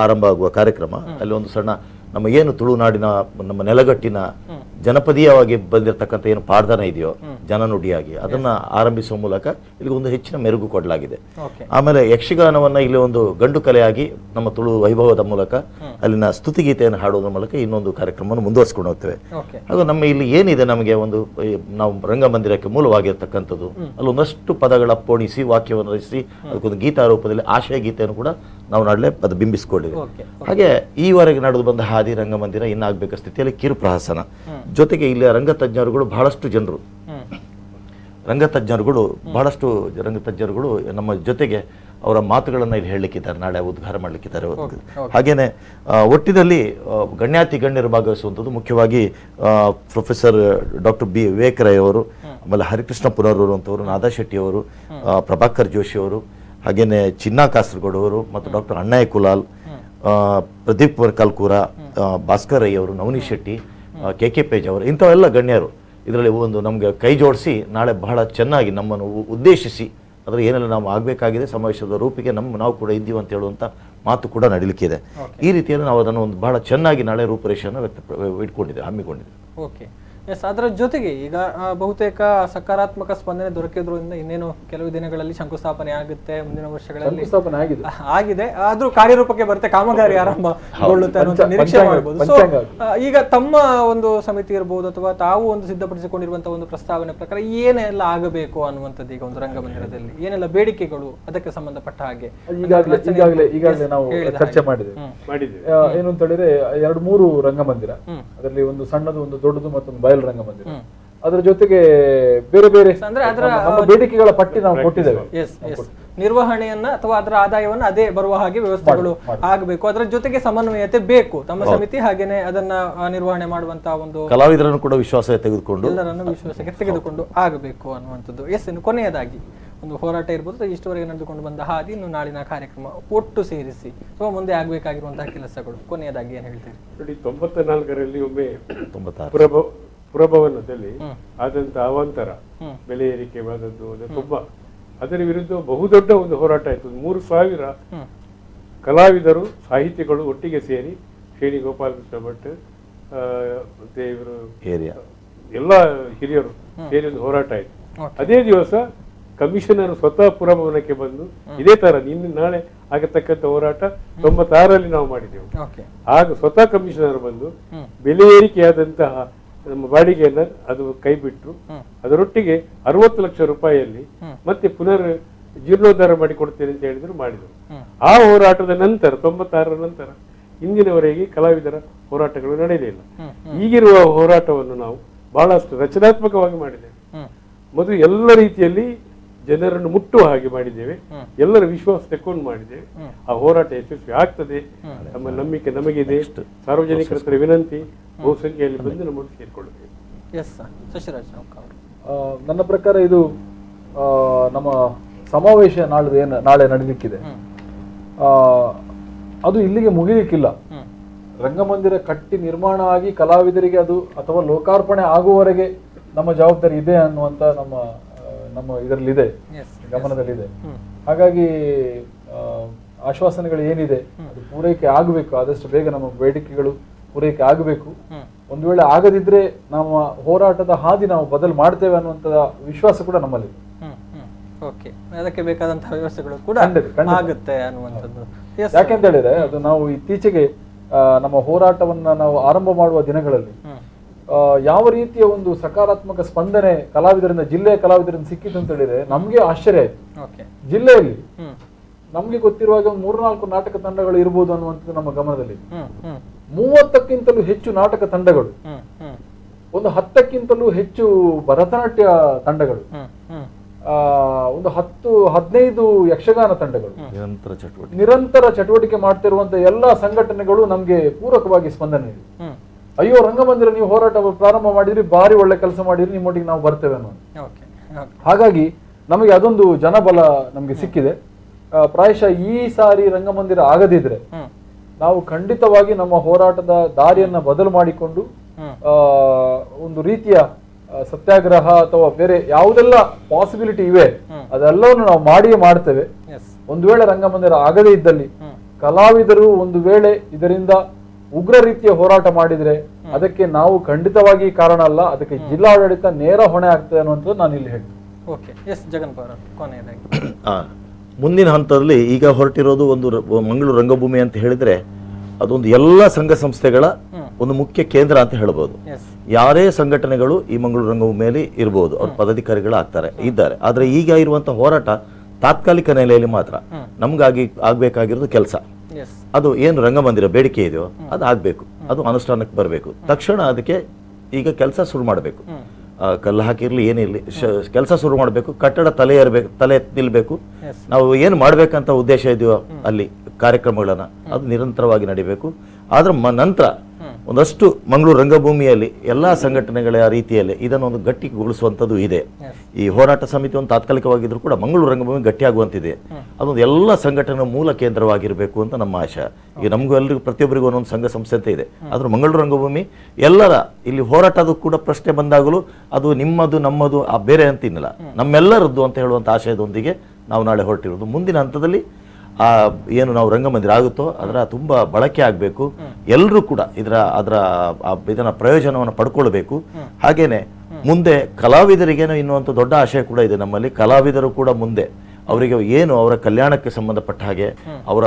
ಆರಂಭ ಆಗುವ ಕಾರ್ಯಕ್ರಮ, ಅಲ್ಲಿ ಒಂದು ಸಣ್ಣ ನಮ್ಮ ಏನು ತುಳುನಾಡಿನ ನಮ್ಮ ನೆಲಗಟ್ಟಿನ ಜನಪದೀಯವಾಗಿ ಬಂದಿರತಕ್ಕಂಥ ಏನು ಪಾಡ್ದನ ಇದೆಯೋ ಜನನುಡಿಯಾಗಿ ಅದನ್ನ ಆರಂಭಿಸುವ ಮೂಲಕ ಇಲ್ಲಿ ಒಂದು ಹೆಚ್ಚಿನ ಮೆರುಗು ಕೊಡಲಾಗಿದೆ. ಆಮೇಲೆ ಯಕ್ಷಗಾನವನ್ನ ಇಲ್ಲಿ ಒಂದು ಗಂಡು ಕಲೆಯಾಗಿ ನಮ್ಮ ತುಳು ವೈಭವದ ಮೂಲಕ ಅಲ್ಲಿನ ಸ್ತುತಿಗೀತೆಯನ್ನು ಹಾಡುವುದರ ಮೂಲಕ ಇನ್ನೊಂದು ಕಾರ್ಯಕ್ರಮವನ್ನು ಮುಂದುವರಿಸಿಕೊಂಡು ಹೋಗ್ತೇವೆ. ಹಾಗೂ ನಮ್ಮ ಇಲ್ಲಿ ಏನಿದೆ, ನಮಗೆ ಒಂದು ನಾವು ರಂಗಮಂದಿರಕ್ಕೆ ಮೂಲವಾಗಿರ್ತಕ್ಕಂಥದ್ದು, ಅಲ್ಲಿ ಒಂದಷ್ಟು ಪದಗಳ ಪೋಣಿಸಿ ವಾಕ್ಯವನ್ನು ರಚಿಸಿ ಅದಕ್ಕೊಂದು ಗೀತಾ ರೂಪದಲ್ಲಿ ಆಶಯ ಗೀತೆಯನ್ನು ಕೂಡ ನಾವು ನಾಡಲೆ ಅದು ಬಿಂಬಿಸಿಕೊಂಡಿದ್ದೇವೆ. ಹಾಗೆ ಈವರೆಗೆ ನಡೆದು ಬಂದ ಹಾದಿ ರಂಗಮಂದಿರ ಇನ್ನಾಗಬೇಕ ಸ್ಥಿತಿಯಲ್ಲಿ ಕಿರುಪ್ರಹಸನ ಜೊತೆಗೆ ಇಲ್ಲಿ ರಂಗತಜ್ಞರುಗಳು ಬಹಳಷ್ಟು ರಂಗತಜ್ಞರುಗಳು ನಮ್ಮ ಜೊತೆಗೆ ಅವರ ಮಾತುಗಳನ್ನು ಇಲ್ಲಿ ಹೇಳಲಿಕ್ಕಿದ್ದಾರೆ, ನಾಳೆ ಉದ್ಘಾರ ಮಾಡಲಿಕ್ಕಿದ್ದಾರೆ. ಹಾಗೇನೆ ಒಟ್ಟಿನಲ್ಲಿ ಗಣ್ಯಾತಿ ಗಣ್ಯರು ಭಾಗವಹಿಸುವಂಥದ್ದು ಮುಖ್ಯವಾಗಿ ಪ್ರೊಫೆಸರ್ ಡಾಕ್ಟರ್ ಬಿ ವಿವೇಕರಾಯ್ ಅವರು, ಆಮೇಲೆ ಹರಿಕೃಷ್ಣ ಪುನರೂರು ಅಂತವರು, ನಾದಾ ಶೆಟ್ಟಿ ಅವರು, ಪ್ರಭಾಕರ್ ಜೋಶಿ ಅವರು, ಹಾಗೇನೆ ಚಿನ್ನಾ ಕಾಸರಗೋಡು ಅವರು, ಮತ್ತು ಡಾಕ್ಟರ್ ಅಣ್ಣಯ್ಯ ಕುಲಾಲ್, ಪ್ರದೀಪ್ ಕಲ್ಕೂರ, ಭಾಸ್ಕರ್ ರೈ ಅವರು, ನವನೀಶ್ ಶೆಟ್ಟಿ, KK ಪೇಜ್ ಅವರು, ಇಂಥವೆಲ್ಲ ಗಣ್ಯರು ಇದರಲ್ಲಿ ಒಂದು ನಮಗೆ ಕೈ ಜೋಡಿಸಿ ನಾಳೆ ಬಹಳ ಚೆನ್ನಾಗಿ ನಮ್ಮನ್ನು ಉದ್ದೇಶಿಸಿ ಅದರ ಏನೆಲ್ಲ ನಾವು ಆಗಬೇಕಾಗಿದೆ ಸಮಾವೇಶದ ರೂಪಿಗೆ ನಾವು ಕೂಡ ಇದ್ದೀವಿ ಅಂತ ಹೇಳುವಂಥ ಮಾತು ಕೂಡ ನಡೀಲಿಕ್ಕಿದೆ. ಈ ರೀತಿಯಲ್ಲಿ ನಾವು ಅದನ್ನು ಒಂದು ಬಹಳ ಚೆನ್ನಾಗಿ ನಾಳೆ ರೂಪುರೇಷೆಯನ್ನು ಹಮ್ಮಿಕೊಂಡಿದ್ದೇವೆ. Okay, yes. ಅದರ ಜೊತೆಗೆ ಈಗ ಬಹುತೇಕ ಸಕಾರಾತ್ಮಕ ಸ್ಪಂದನೆ ದೊರಕಿದ್ರಿಂದ ಇನ್ನೇನು ಕೆಲವು ದಿನಗಳಲ್ಲಿ ಶಂಕುಸ್ಥಾಪನೆ ಆಗುತ್ತೆ, ಮುಂದಿನ ವರ್ಷಗಳಲ್ಲಿ ಆಗಿದೆ. ಆದ್ರೂ ಕಾರ್ಯರೂಪಕ್ಕೆ ಬರುತ್ತೆ, ಕಾಮಗಾರಿ ಆರಂಭಗೊಳ್ಳುತ್ತೆ ಅನ್ನೋ ನಿರೀಕ್ಷೆ ಮಾಡಬಹುದು. ಸೊ ಈಗ ತಮ್ಮ ಒಂದು ಸಮಿತಿ ಇರಬಹುದು ಅಥವಾ ತಾವು ಒಂದು ಸಿದ್ಧಪಡಿಸಿಕೊಂಡಿರುವಂತಹ ಒಂದು ಪ್ರಸ್ತಾವನೆ ಪ್ರಕಾರ ಏನೆಲ್ಲ ಆಗಬೇಕು ಅನ್ನುವಂಥದ್ದು, ಈಗ ಒಂದು ರಂಗಮಂದಿರದಲ್ಲಿ ಏನೆಲ್ಲ ಬೇಡಿಕೆಗಳು ಅದಕ್ಕೆ ಸಂಬಂಧಪಟ್ಟ ಹಾಗೆ ಈಗಾಗಲೇ ನಾವು ಚರ್ಚೆ ಮಾಡಿದ್ದೇವೆ. ಏನು ಅಂತ ಹೇಳಿದ್ರೆ 2-3 ರಂಗಮಂದಿರ, ಅದರಲ್ಲಿ ಒಂದು ಸಣ್ಣದು, ಒಂದು ದೊಡ್ಡದು, ಮತ್ತೊಂದು ಬಯಲು ರಂಗಮಂದಿರ. ಅದರ ಜೊತೆಗೆ ಬೇರೆ ಬೇರೆ ಬೇಡಿಕೆಗಳ ಪಟ್ಟಿ ನಾವು ಕೊಟ್ಟಿದ್ದೇವೆ. ನಿರ್ವಹಣೆಯನ್ನ ಅಥವಾ ಅದರ ಆದಾಯವನ್ನ ಅದೇ ಬರುವ ಹಾಗೆ ವ್ಯವಸ್ಥೆಗಳು ಆಗಬೇಕು. ಅದರ ಜೊತೆಗೆ ಸಮನ್ವಯತೆ ಬೇಕು ತಮ್ಮ ಸಮಿತಿ, ಹಾಗೇನೆ ಅದನ್ನ ನಿರ್ವಹಣೆ ಮಾಡುವಂತಹ ಒಂದು ಕಲಾವಿದರನ್ನು ಕೂಡ ವಿಶ್ವಾಸಕ್ಕೆ ತೆಗೆದುಕೊಂಡು ಆಗಬೇಕು ಅನ್ನುವಂಥದ್ದು. ಎಸ್. ಇನ್ನು ಕೊನೆಯದಾಗಿ ಒಂದು ಹೋರಾಟ ಇರ್ಬೋದು, ಇಷ್ಟವರೆಗೆ ನಡೆದುಕೊಂಡು ಬಂದ ಹಾದಿ, ಇನ್ನು ನಾಳಿನ ಕಾರ್ಯಕ್ರಮ ಒಟ್ಟು ಸೇರಿಸಿ ಅಥವಾ ಮುಂದೆ ಆಗ್ಬೇಕಾಗಿರುವಂತಹ ಕೆಲಸಗಳು, ಕೊನೆಯದಾಗಿ ಏನ್ ಹೇಳ್ತೀರಿ? ನೋಡಿ, 94ರಲ್ಲಿ ಒಮ್ಮೆ ಪುರಭವನದಲ್ಲಿ ಆದಂತ ಅವಾಂತರ, ಬೆಲೆ ಏರಿಕೆವಾದದ್ದು, ತುಂಬಾ ಅದರ ವಿರುದ್ಧ ಬಹುದೊಡ್ಡ ಒಂದು ಹೋರಾಟ ಆಯ್ತು. 3000 ಕಲಾವಿದರು, ಸಾಹಿತಿಗಳು ಒಟ್ಟಿಗೆ ಸೇರಿ, ಶ್ರೇಣಿ ಗೋಪಾಲಕೃಷ್ಣ ಭಟ್ ಮತ್ತೆ ಇವರು ಎಲ್ಲ ಹಿರಿಯರು ಸೇರಿ ಒಂದು ಹೋರಾಟ ಆಯ್ತು. ಅದೇ ದಿವಸ ಕಮಿಷನರ್ ಸ್ವತಃ ಪುರಭವನಕ್ಕೆ ಬಂದು ಇದೇ ತರ ನಿನ್ನೆ ನಾಳೆ ಆಗತಕ್ಕಂಥ ಹೋರಾಟ 96ರಲ್ಲಿ ನಾವು ಮಾಡಿದೆವು. ಆಗ ಸ್ವತಃ ಕಮಿಷನರ್ ಬಂದು ಬೆಲೆ ಏರಿಕೆಯಾದಂತಹ ನಮ್ಮ ಬಾಡಿಗೆಯನ್ನ ಅದು ಕೈ ಬಿಟ್ರು. ಅದರೊಟ್ಟಿಗೆ 60 ಲಕ್ಷ ರೂಪಾಯಿಯಲ್ಲಿ ಮತ್ತೆ ಪುನರ್ ಜೀರ್ಣೋದ್ಧಾರ ಮಾಡಿ ಕೊಡ್ತೇನೆ ಅಂತ ಹೇಳಿದ್ರು, ಮಾಡಿದ್ರು. ಆ ಹೋರಾಟದ ನಂತರ 96ರ ನಂತರ ಇಂದಿನವರೆಗೆ ಕಲಾವಿದರ ಹೋರಾಟಗಳು ನಡೆಯಲಿಲ್ಲ. ಈಗಿರುವ ಹೋರಾಟವನ್ನು ನಾವು ಬಹಳಷ್ಟು ರಚನಾತ್ಮಕವಾಗಿ ಮಾಡಿದ್ದೇವೆ. ಮೊದಲು ಎಲ್ಲ ರೀತಿಯಲ್ಲಿ ಜನರನ್ನು ಮುಟ್ಟುವ ಹಾಗೆ ಮಾಡಿದ್ದೇವೆ, ಎಲ್ಲರ ವಿಶ್ವಾಸ ತೆಕ್ಕೊಂಡು ಮಾಡಿದ್ದೇವೆ. ಆ ಹೋರಾಟ ಯಶಸ್ವಿ ಆಗ್ತದೆ ನಮ್ಮ ನಂಬಿಕೆ ನಮಗಿದೆ. ಸಾರ್ವಜನಿಕರ ಹತ್ರ ವಿನಂತಿ, ಬಹುಸಂಖ್ಯೆಯಲ್ಲಿ ಬಂದು ನಮ್ಮನ್ನು ಸೇರಿಕೊಳ್ಳಬೇಕು. ನನ್ನ ಪ್ರಕಾರ ಇದು ನಮ್ಮ ಸಮಾವೇಶ ನಾಳೆ ನಡೆಯಲಿಕ್ಕಿದೆ. ಅದು ಇಲ್ಲಿಗೆ ಮುಗಿಲಿಕ್ಕಿಲ್ಲ. ರಂಗಮಂದಿರ ಕಟ್ಟಿ ನಿರ್ಮಾಣ ಆಗಿ ಕಲಾವಿದರಿಗೆ ಅದು ಅಥವಾ ಲೋಕಾರ್ಪಣೆ ಆಗುವವರೆಗೆ ನಮ್ಮ ಜವಾಬ್ದಾರಿ ಇದೆ ಅನ್ನುವಂತ ನಮ್ಮ ಇದರಲ್ಲಿದೆ, ಗಮನದಲ್ಲಿದೆ. ಹಾಗಾಗಿ ಆಶ್ವಾಸನೆಗಳು ಏನಿದೆ ಅದು ಪೂರೈಕೆ ಆಗಬೇಕು. ಆದಷ್ಟು ಬೇಗ ನಮ್ಮ ಬೇಡಿಕೆಗಳು ಪೂರೈಕೆ ಆಗಬೇಕು. ಒಂದು ವೇಳೆ ಆಗದಿದ್ರೆ ನಮ್ಮ ಹೋರಾಟದ ಹಾದಿ ನಾವು ಬದಲು ಮಾಡ್ತೇವೆ ಅನ್ನುವಂತ ವಿಶ್ವಾಸ ಕೂಡ ನಮ್ಮಲ್ಲಿ. ಅದಕ್ಕೆ ಬೇಕಾದಂತಹ ವ್ಯವಸ್ಥೆಗಳು ಕೂಡ ಆಗುತ್ತೆ ಅನ್ನುವಂಥದ್ದು. ಯಾಕೆಂತ ಹೇಳಿದ್ರೆ ಅದು ನಾವು ಇತ್ತೀಚೆಗೆ ನಮ್ಮ ಹೋರಾಟವನ್ನ ನಾವು ಆರಂಭ ಮಾಡುವ ದಿನಗಳಲ್ಲಿ ಯಾವ ರೀತಿಯ ಒಂದು ಸಕಾರಾತ್ಮಕ ಸ್ಪಂದನೆ ಕಲಾವಿದರಿಂದ, ಜಿಲ್ಲೆಯ ಕಲಾವಿದರಿಂದ ಸಿಕ್ಕಿತು ಅಂತ ಹೇಳಿದ್ರೆ ನಮ್ಗೆ ಆಶ್ಚರ್ಯ ಆಯ್ತು. ಜಿಲ್ಲೆಯಲ್ಲಿ ನಮ್ಗೆ ಗೊತ್ತಿರುವಾಗ ಒಂದು 3-4 ನಾಟಕ ತಂಡಗಳು ಇರ್ಬೋದು ಅನ್ನುವಂಥದ್ದು ನಮ್ಮ ಗಮನದಲ್ಲಿ. 30ಕ್ಕಿಂತಲೂ ಹೆಚ್ಚು ನಾಟಕ ತಂಡಗಳು, ಒಂದು 10ಕ್ಕಿಂತಲೂ ಹೆಚ್ಚು ಭರತನಾಟ್ಯ ತಂಡಗಳು, ಒಂದು 10-15 ಯಕ್ಷಗಾನ ತಂಡಗಳು, ನಿರಂತರ ಚಟುವಟಿಕೆ ಮಾಡ್ತಿರುವಂತ ಎಲ್ಲಾ ಸಂಘಟನೆಗಳು ನಮ್ಗೆ ಪೂರಕವಾಗಿ ಸ್ಪಂದನೆ ಇದೆ. ಅಯ್ಯೋ ರಂಗಮಂದಿರ ನೀವು ಹೋರಾಟ ಪ್ರಾರಂಭ ಮಾಡಿದ್ರಿ, ಭಾರಿ ಒಳ್ಳೆ ಕೆಲಸ ಮಾಡಿದ್ರಿ, ನಿಮ್ಮೊಟ್ಟಿಗೆ ನಾವು ಬರ್ತೇವೆ ಅನ್ನೋದು. ಹಾಗಾಗಿ ನಮಗೆ ಅದೊಂದು ಜನಬಲ ನಮ್ಗೆ ಸಿಕ್ಕಿದೆ. ಪ್ರಾಯಶಃ ಈ ಸಾರಿ ರಂಗಮಂದಿರ ಆಗದಿದ್ರೆ ನಾವು ಖಂಡಿತವಾಗಿ ನಮ್ಮ ಹೋರಾಟದ ದಾರಿಯನ್ನ ಬದಲು ಮಾಡಿಕೊಂಡು ಒಂದು ರೀತಿಯ ಸತ್ಯಾಗ್ರಹ ಅಥವಾ ಬೇರೆ ಯಾವುದೆಲ್ಲ ಪಾಸಿಬಿಲಿಟಿ ಇವೆ ಅದೆಲ್ಲವನ್ನು ನಾವು ಮಾಡಿಯೇ ಮಾಡ್ತೇವೆ. ಒಂದು ವೇಳೆ ರಂಗಮಂದಿರ ಆಗದೇ ಇದ್ದಲ್ಲಿ ಕಲಾವಿದರು ಒಂದು ವೇಳೆ ಇದರಿಂದ ಉಗ್ರ ರೀತಿಯ ಹೋರಾಟ ಮಾಡಿದ್ರೆ ಅದಕ್ಕೆ ನಾವು ಖಂಡಿತವಾಗಿ ಕಾರಣ ಅಲ್ಲ, ಅದಕ್ಕೆ ಜಿಲ್ಲಾಡಳಿತ ನೇರ ಹೊಣೆ ಆಗ್ತದೆ ಅನ್ನುವಂಥದ್ದು ನಾನು ಇಲ್ಲಿ ಹೇಳ್ತೀನಿ. ಮುಂದಿನ ಹಂತದಲ್ಲಿ ಈಗ ಹೊರಟಿರೋದು ಒಂದು ಮಂಗಳೂರು ರಂಗಭೂಮಿ ಅಂತ ಹೇಳಿದ್ರೆ ಅದೊಂದು ಎಲ್ಲ ಸಂಘ ಸಂಸ್ಥೆಗಳ ಒಂದು ಮುಖ್ಯ ಕೇಂದ್ರ ಅಂತ ಹೇಳ್ಬೋದು. ಯಾರೇ ಸಂಘಟನೆಗಳು ಈ ಮಂಗಳೂರು ರಂಗಭೂಮಿಯಲ್ಲಿ ಇರ್ಬೋದು, ಅವ್ರ ಪದಾಧಿಕಾರಿಗಳು ಇದ್ದಾರೆ. ಆದ್ರೆ ಈಗ ಇರುವಂತಹ ಹೋರಾಟ ತಾತ್ಕಾಲಿಕ ನೆಲೆಯಲ್ಲಿ ಮಾತ್ರ. ನಮ್ಗಾಗಿ ಆಗ್ಬೇಕಾಗಿರೋದು ಕೆಲಸ, ಅದು ಏನು ರಂಗಮಂದಿರ ಬೇಡಿಕೆ ಇದೆಯೋ ಅದು ಆಗ್ಬೇಕು, ಅದು ಅನುಷ್ಠಾನಕ್ಕೆ ಬರಬೇಕು. ತಕ್ಷಣ ಅದಕ್ಕೆ ಈಗ ಕೆಲಸ ಶುರು ಮಾಡಬೇಕು. ಕಲ್ಲು ಹಾಕಿರ್ಲಿ ಏನಿರ್ಲಿ ಕೆಲಸ ಶುರು ಮಾಡಬೇಕು. ಕಟ್ಟಡ ತಲೆ ನಿಲ್ಬೇಕು. ನಾವು ಏನು ಮಾಡ್ಬೇಕಂತ ಉದ್ದೇಶ ಇದೆಯೋ ಅಲ್ಲಿ ಕಾರ್ಯಕ್ರಮಗಳನ್ನ ಅದು ನಿರಂತರವಾಗಿ ನಡಿಬೇಕು. ಆದ್ರ ನಂತರ ಒಂದಷ್ಟು ಮಂಗಳೂರು ರಂಗಭೂಮಿಯಲ್ಲಿ ಎಲ್ಲಾ ಸಂಘಟನೆಗಳ ರೀತಿಯಲ್ಲಿ ಇದನ್ನೊಂದು ಗಟ್ಟಿಗೊಳಿಸುವಂಥದ್ದು ಇದೆ. ಈ ಹೋರಾಟ ಸಮಿತಿ ಒಂದು ತಾತ್ಕಾಲಿಕವಾಗಿದ್ರು ಕೂಡ ಮಂಗಳೂರು ರಂಗಭೂಮಿ ಗಟ್ಟಿಯಾಗುವಂತಿದೆ. ಅದೊಂದು ಎಲ್ಲ ಸಂಘಟನೆ ಮೂಲ ಕೇಂದ್ರವಾಗಿರಬೇಕು ಅಂತ ನಮ್ಮ ಆಶೆ. ಈಗ ನಮಗೂ ಎಲ್ಲರಿಗೂ ಪ್ರತಿಯೊಬ್ಬರಿಗೂ ಒಂದೊಂದು ಸಂಘ ಸಂಸ್ಥೆ ಅಂತ ಇದೆ. ಆದ್ರೂ ಮಂಗಳೂರು ರಂಗಭೂಮಿ ಎಲ್ಲರ ಇಲ್ಲಿ ಹೋರಾಟದ ಕೂಡ ಪ್ರಶ್ನೆ ಬಂದಾಗಲೂ ಅದು ನಿಮ್ಮದು ನಮ್ಮದು ಬೇರೆ ಅಂತ ಇನ್ನಲ್ಲ, ನಮ್ಮೆಲ್ಲರದ್ದು ಅಂತ ಹೇಳುವಂತ ಆಶಯದೊಂದಿಗೆ ನಾವು ನಾಳೆ ಹೊರಟಿರೋದು. ಮುಂದಿನ ಹಂತದಲ್ಲಿ ಏನು ನಾವು ರಂಗಮಂದಿರ ಆಗುತ್ತೋ ಅದರ ತುಂಬಾ ಬಳಕೆ ಆಗಬೇಕು. ಎಲ್ಲರೂ ಕೂಡ ಇದನ್ನ ಪ್ರಯೋಜನವನ್ನು ಪಡ್ಕೊಳ್ಬೇಕು. ಹಾಗೇನೆ ಮುಂದೆ ಕಲಾವಿದರಿಗೇನೋ ಇನ್ನುವಂತ ದೊಡ್ಡ ಆಶಯ ಕೂಡ ಇದೆ ನಮ್ಮಲ್ಲಿ. ಕಲಾವಿದರು ಕೂಡ ಮುಂದೆ ಅವರಿಗೆ ಏನು ಅವರ ಕಲ್ಯಾಣಕ್ಕೆ ಸಂಬಂಧಪಟ್ಟ ಹಾಗೆ ಅವರ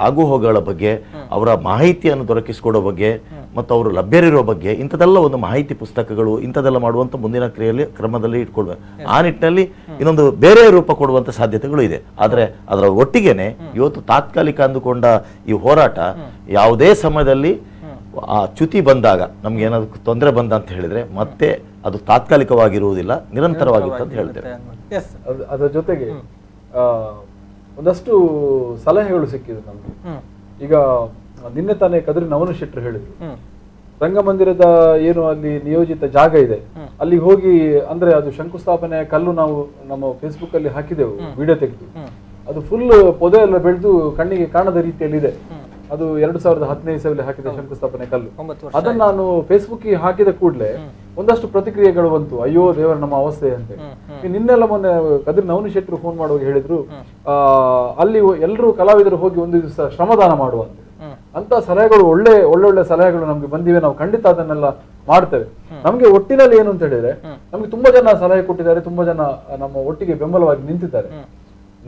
ಆಗುಹೋಗುಗಳ ಬಗ್ಗೆ, ಅವರ ಮಾಹಿತಿಯನ್ನು ದೊರಕಿಸಿಕೊಡೋ ಬಗ್ಗೆ ಮತ್ತು ಅವರು ಲಭ್ಯರಿರೋ ಬಗ್ಗೆ ಇಂಥದೆಲ್ಲ ಒಂದು ಮಾಹಿತಿ ಪುಸ್ತಕಗಳು ಇಂಥದೆಲ್ಲ ಮಾಡುವಂತ ಮುಂದಿನ ಕ್ರಮದಲ್ಲಿ ಇಟ್ಕೊಳ್ಬೇಕು. ಆ ನಿಟ್ಟಿನಲ್ಲಿ ಇನ್ನೊಂದು ಬೇರೆ ರೂಪ ಕೊಡುವಂತ ಸಾಧ್ಯತೆಗಳು ಇದೆ. ಆದ್ರೆ ಅದರ ಒಟ್ಟಿಗೆನೆ ಇವತ್ತು ತಾತ್ಕಾಲಿಕ ಅಂದುಕೊಂಡ ಈ ಹೋರಾಟ ಯಾವುದೇ ಸಮಯದಲ್ಲಿ ಆ ಚ್ಯುತಿ ಬಂದಾಗ ನಮ್ಗೆ ಏನಾದ್ರು ತೊಂದರೆ ಬಂದ ಅಂತ ಹೇಳಿದ್ರೆ ಮತ್ತೆ ಅದು ತಾತ್ಕಾಲಿಕವಾಗಿರುವುದಿಲ್ಲ, ನಿರಂತರವಾಗಿರುತ್ತೆ ಅಂತ ಹೇಳ್ತೇವೆ. ಅದರ ಜೊತೆಗೆ ಒಂದಷ್ಟು ಸಲಹೆಗಳು ಸಿಕ್ಕಿದೆ ನಮ್ಗೆ. ಈಗ ನಿನ್ನೆ ತಾನೇ ಕದ್ರಿ ನವನ ಶೆಟ್ಟರು ಹೇಳಿದ್ರು, ರಂಗಮಂದಿರದ ಏನು ಅಲ್ಲಿ ನಿಯೋಜಿತ ಜಾಗ ಇದೆ ಅಲ್ಲಿ ಹೋಗಿ, ಅಂದ್ರೆ ಅದು ಶಂಕುಸ್ಥಾಪನೆ ಕಲ್ಲು ನಾವು ನಮ್ಮ ಫೇಸ್ಬುಕ್ ಅಲ್ಲಿ ಹಾಕಿದೆವು, ವಿಡಿಯೋ ತೆಗೆದು. ಅದು ಫುಲ್ ಪೊದೆ ಎಲ್ಲ ಬೆಳೆದು ಕಣ್ಣಿಗೆ ಕಾಣದ ರೀತಿಯಲ್ಲಿ ಇದೆ. ಅದು 2015 ಇಸವಿಯಲ್ಲಿ ಹಾಕಿದ ಶಂಕುಸ್ಥಾಪನೆ ಕಲ್ಲು. ಅದನ್ನ ನಾನು ಫೇಸ್ಬುಕ್ ಹಾಕಿದ ಕೂಡಲೇ ಒಂದಷ್ಟು ಪ್ರತಿಕ್ರಿಯೆಗಳು ಬಂತು, ಅಯ್ಯೋ ದೇವರ ನಮ್ಮ ಅವಸ್ಥೆ ಅಂತ. ನಿನ್ನೆಲ್ಲ ಮೊನ್ನೆ ಕದ್ರಿ ನವನಿ ಶೆಟ್ಟರು ಫೋನ್ ಮಾಡುವಾಗ ಹೇಳಿದ್ರು, ಅಲ್ಲಿ ಎಲ್ಲರೂ ಕಲಾವಿದರು ಹೋಗಿ ಒಂದು ದಿವಸ ಶ್ರಮದಾನ ಮಾಡುವಂತೆ ಅಂತ ಸಲಹೆಗಳು, ಒಳ್ಳೆ ಸಲಹೆಗಳು ನಮ್ಗೆ ಬಂದಿವೆ. ನಾವು ಖಂಡಿತ ಅದನ್ನೆಲ್ಲ ಮಾಡ್ತೇವೆ. ನಮ್ಗೆ ಒಟ್ಟಿನಲ್ಲಿ ಏನು ಅಂತ ಹೇಳಿದ್ರೆ, ನಮ್ಗೆ ತುಂಬಾ ಜನ ಸಲಹೆ ಕೊಟ್ಟಿದ್ದಾರೆ, ತುಂಬಾ ಜನ ನಮ್ಮ ಒಟ್ಟಿಗೆ ಬೆಂಬಲವಾಗಿ ನಿಂತಿದ್ದಾರೆ.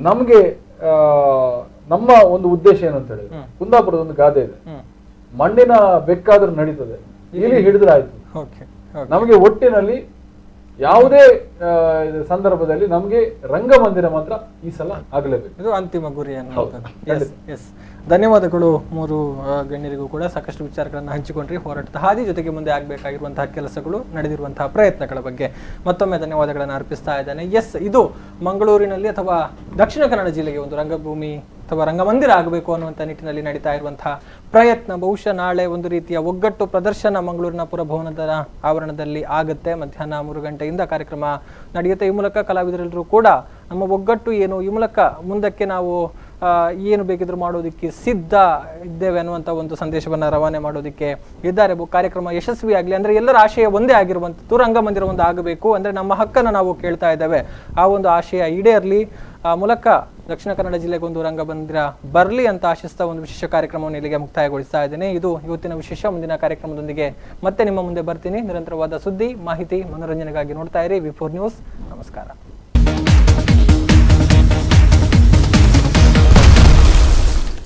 ನಮ್ಗೆ ನಮ್ಮ ಒಂದು ಉದ್ದೇಶ ಏನು ಅಂತ ಹೇಳಿದ್ರೆ, ಕುಂದಾಪುರದ ಒಂದು ಗಾದೆ ಇದೆ, ಮಣ್ಣಿನ ಬೆಕ್ಕಾದ್ರೂ ನಡೀತದೆ, ಇಲ್ಲಿ ಹಿಡಿದ್ರೆ ಆಯ್ತು. ನಮಗೆ ಒಟ್ಟಿನಲ್ಲಿ ಯಾವುದೇ ಸಂದರ್ಭದಲ್ಲಿ ನಮಗೆ ರಂಗಮಂದಿರ ಮಾತ್ರ ಈ ಸಲ ಆಗಲೇಬೇಕು, ಇದು ಅಂತಿಮ ಗುರಿ ಅನ್ನೋದು. ಧನ್ಯವಾದಗಳು ಮೂರು ಗಣ್ಯರಿಗೂ ಕೂಡ. ಸಾಕಷ್ಟು ವಿಚಾರಗಳನ್ನು ಹಂಚಿಕೊಂಡ್ರಿ, ಹೋರಾಟದ ಹಾದಿ ಜೊತೆಗೆ ಮುಂದೆ ಆಗಬೇಕಾಗಿರುವಂತಹ ಕೆಲಸಗಳು, ನಡೆದಿರುವಂತಹ ಪ್ರಯತ್ನಗಳ ಬಗ್ಗೆ ಮತ್ತೊಮ್ಮೆ ಧನ್ಯವಾದಗಳನ್ನು ಅರ್ಪಿಸ್ತಾ ಇದ್ದೇನೆ. ಇದು ಮಂಗಳೂರಿನಲ್ಲಿ ಅಥವಾ ದಕ್ಷಿಣ ಕನ್ನಡ ಜಿಲ್ಲೆಗೆ ಒಂದು ರಂಗಭೂಮಿ ಅಥವಾ ರಂಗಮಂದಿರ ಆಗಬೇಕು ಅನ್ನುವಂಥ ನಿಟ್ಟಿನಲ್ಲಿ ನಡೀತಾ ಇರುವಂತಹ ಪ್ರಯತ್ನ. ಬಹುಶಃ ನಾಳೆ ಒಂದು ರೀತಿಯ ಒಗ್ಗಟ್ಟು ಪ್ರದರ್ಶನ ಮಂಗಳೂರಿನ ಪುರಭವನದ ಆವರಣದಲ್ಲಿ ಆಗುತ್ತೆ. ಮಧ್ಯಾಹ್ನ 3 ಗಂಟೆಯಿಂದ ಕಾರ್ಯಕ್ರಮ ನಡೆಯುತ್ತೆ. ಈ ಮೂಲಕ ಕಲಾವಿದರೆಲ್ಲರೂ ಕೂಡ ನಮ್ಮ ಒಗ್ಗಟ್ಟು ಏನು, ಈ ಮೂಲಕ ಮುಂದಕ್ಕೆ ನಾವು ಏನು ಬೇಕಿದ್ರೂ ಮಾಡೋದಕ್ಕೆ ಸಿದ್ಧ ಇದ್ದೇವೆ ಅನ್ನುವಂಥ ಒಂದು ಸಂದೇಶವನ್ನು ರವಾನೆ ಮಾಡೋದಕ್ಕೆ ಇದ್ದಾರೆ. ಕಾರ್ಯಕ್ರಮ ಯಶಸ್ವಿಯಾಗಲಿ, ಅಂದರೆ ಎಲ್ಲರ ಆಶಯ ಒಂದೇ ಆಗಿರುವಂಥದ್ದು, ರಂಗಮಂದಿರ ಒಂದು ಆಗಬೇಕು, ಅಂದರೆ ನಮ್ಮ ಹಕ್ಕನ್ನು ನಾವು ಕೇಳ್ತಾ ಇದ್ದೇವೆ, ಆ ಒಂದು ಆಶಯ ಈಡೇರಲಿ. ಆ ಮೂಲಕ ದಕ್ಷಿಣ ಕನ್ನಡ ಜಿಲ್ಲೆಗೆ ಒಂದು ರಂಗಮಂದಿರ ಬರಲಿ ಅಂತ ಆಶಿಸ್ತಾ ಒಂದು ವಿಶೇಷ ಕಾರ್ಯಕ್ರಮವನ್ನು ಇಲ್ಲಿಗೆ ಮುಕ್ತಾಯಗೊಳಿಸ್ತಾ ಇದ್ದೇನೆ. ಇದು ಇವತ್ತಿನ ವಿಶೇಷ. ಮುಂದಿನ ಕಾರ್ಯಕ್ರಮದೊಂದಿಗೆ ಮತ್ತೆ ನಿಮ್ಮ ಮುಂದೆ ಬರ್ತೀನಿ. ನಿರಂತರವಾದ ಸುದ್ದಿ, ಮಾಹಿತಿ, ಮನೋರಂಜನೆಗಾಗಿ ನೋಡ್ತಾ ಇರಿ V4 ನ್ಯೂಸ್. ನಮಸ್ಕಾರ.